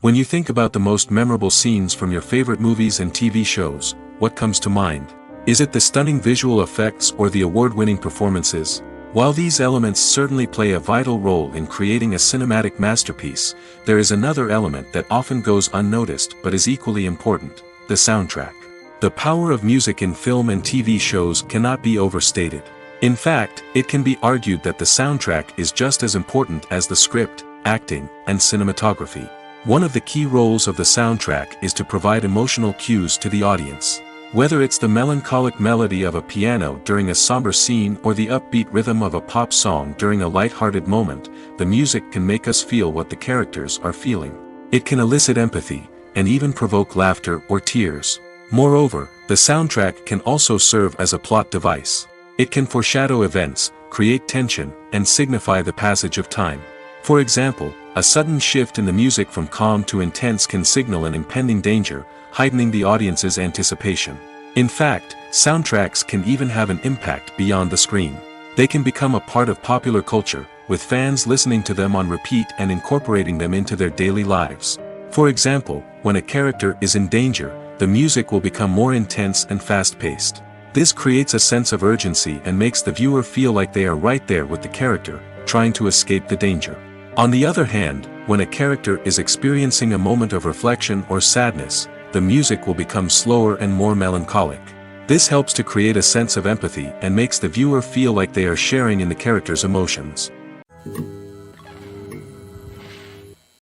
When you think about the most memorable scenes from your favorite movies and TV shows, what comes to mind? Is it the stunning visual effects or the award-winning performances? While these elements certainly play a vital role in creating a cinematic masterpiece, there is another element that often goes unnoticed but is equally important: the soundtrack. The power of music in film and TV shows cannot be overstated. In fact, it can be argued that the soundtrack is just as important as the script, acting, and cinematography. One of the key roles of the soundtrack is to provide emotional cues to the audience. Whether it's the melancholic melody of a piano during a somber scene or the upbeat rhythm of a pop song during a light-hearted moment, the music can make us feel what the characters are feeling. It can elicit empathy, and even provoke laughter or tears. Moreover, the soundtrack can also serve as a plot device. It can foreshadow events, create tension, and signify the passage of time. For example, a sudden shift in the music from calm to intense can signal an impending danger, heightening the audience's anticipation. In fact, soundtracks can even have an impact beyond the screen. They can become a part of popular culture, with fans listening to them on repeat and incorporating them into their daily lives. For example, when a character is in danger, the music will become more intense and fast-paced. This creates a sense of urgency and makes the viewer feel like they are right there with the character, trying to escape the danger. On the other hand, when a character is experiencing a moment of reflection or sadness, the music will become slower and more melancholic. This helps to create a sense of empathy and makes the viewer feel like they are sharing in the character's emotions.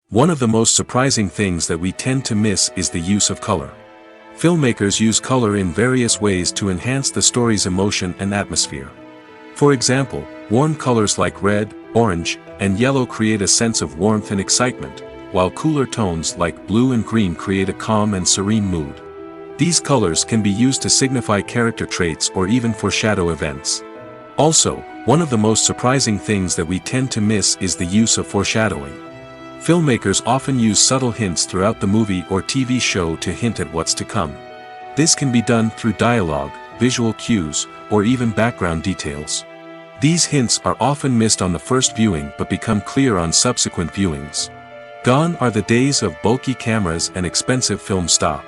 One of the most surprising things that we tend to miss is the use of color. Filmmakers use color in various ways to enhance the story's emotion and atmosphere. For example, warm colors like red, orange, and yellow create a sense of warmth and excitement, while cooler tones like blue and green create a calm and serene mood. These colors can be used to signify character traits or even foreshadow events. Also, one of the most surprising things that we tend to miss is the use of foreshadowing. Filmmakers often use subtle hints throughout the movie or TV show to hint at what's to come. This can be done through dialogue, visual cues, or even background details. These hints are often missed on the first viewing but become clear on subsequent viewings. Gone are the days of bulky cameras and expensive film stock.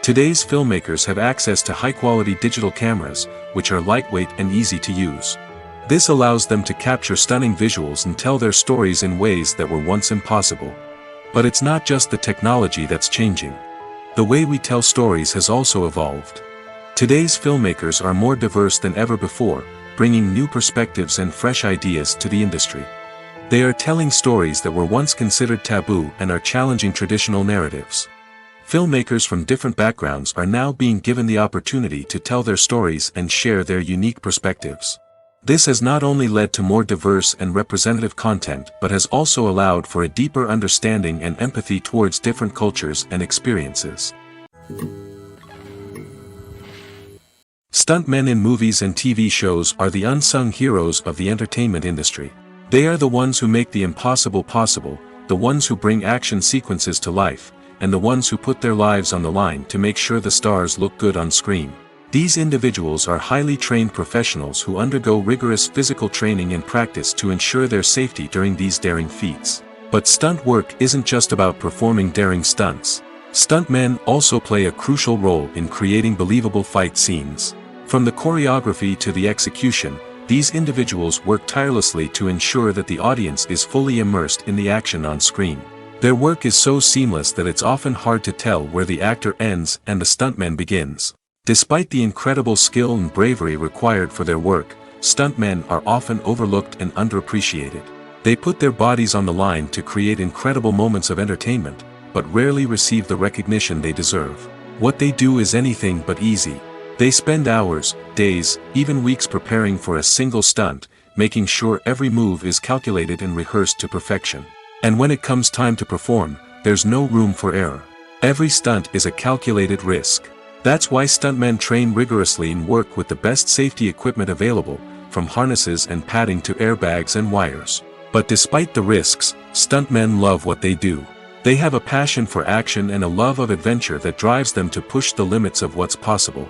Today's filmmakers have access to high-quality digital cameras, which are lightweight and easy to use. This allows them to capture stunning visuals and tell their stories in ways that were once impossible. But it's not just the technology that's changing. The way we tell stories has also evolved. Today's filmmakers are more diverse than ever before, bringing new perspectives and fresh ideas to the industry. They are telling stories that were once considered taboo and are challenging traditional narratives. Filmmakers from different backgrounds are now being given the opportunity to tell their stories and share their unique perspectives. This has not only led to more diverse and representative content but has also allowed for a deeper understanding and empathy towards different cultures and experiences. Stuntmen in movies and TV shows are the unsung heroes of the entertainment industry. They are the ones who make the impossible possible, the ones who bring action sequences to life, and the ones who put their lives on the line to make sure the stars look good on screen. These individuals are highly trained professionals who undergo rigorous physical training and practice to ensure their safety during these daring feats. But stunt work isn't just about performing daring stunts. Stuntmen also play a crucial role in creating believable fight scenes. From the choreography to the execution, these individuals work tirelessly to ensure that the audience is fully immersed in the action on screen. Their work is so seamless that it's often hard to tell where the actor ends and the stuntman begins. Despite the incredible skill and bravery required for their work, stuntmen are often overlooked and underappreciated. They put their bodies on the line to create incredible moments of entertainment, but rarely receive the recognition they deserve. What they do is anything but easy. They spend hours, days, even weeks preparing for a single stunt, making sure every move is calculated and rehearsed to perfection. And when it comes time to perform, there's no room for error. Every stunt is a calculated risk. That's why stuntmen train rigorously and work with the best safety equipment available, from harnesses and padding to airbags and wires. But despite the risks, stuntmen love what they do. They have a passion for action and a love of adventure that drives them to push the limits of what's possible.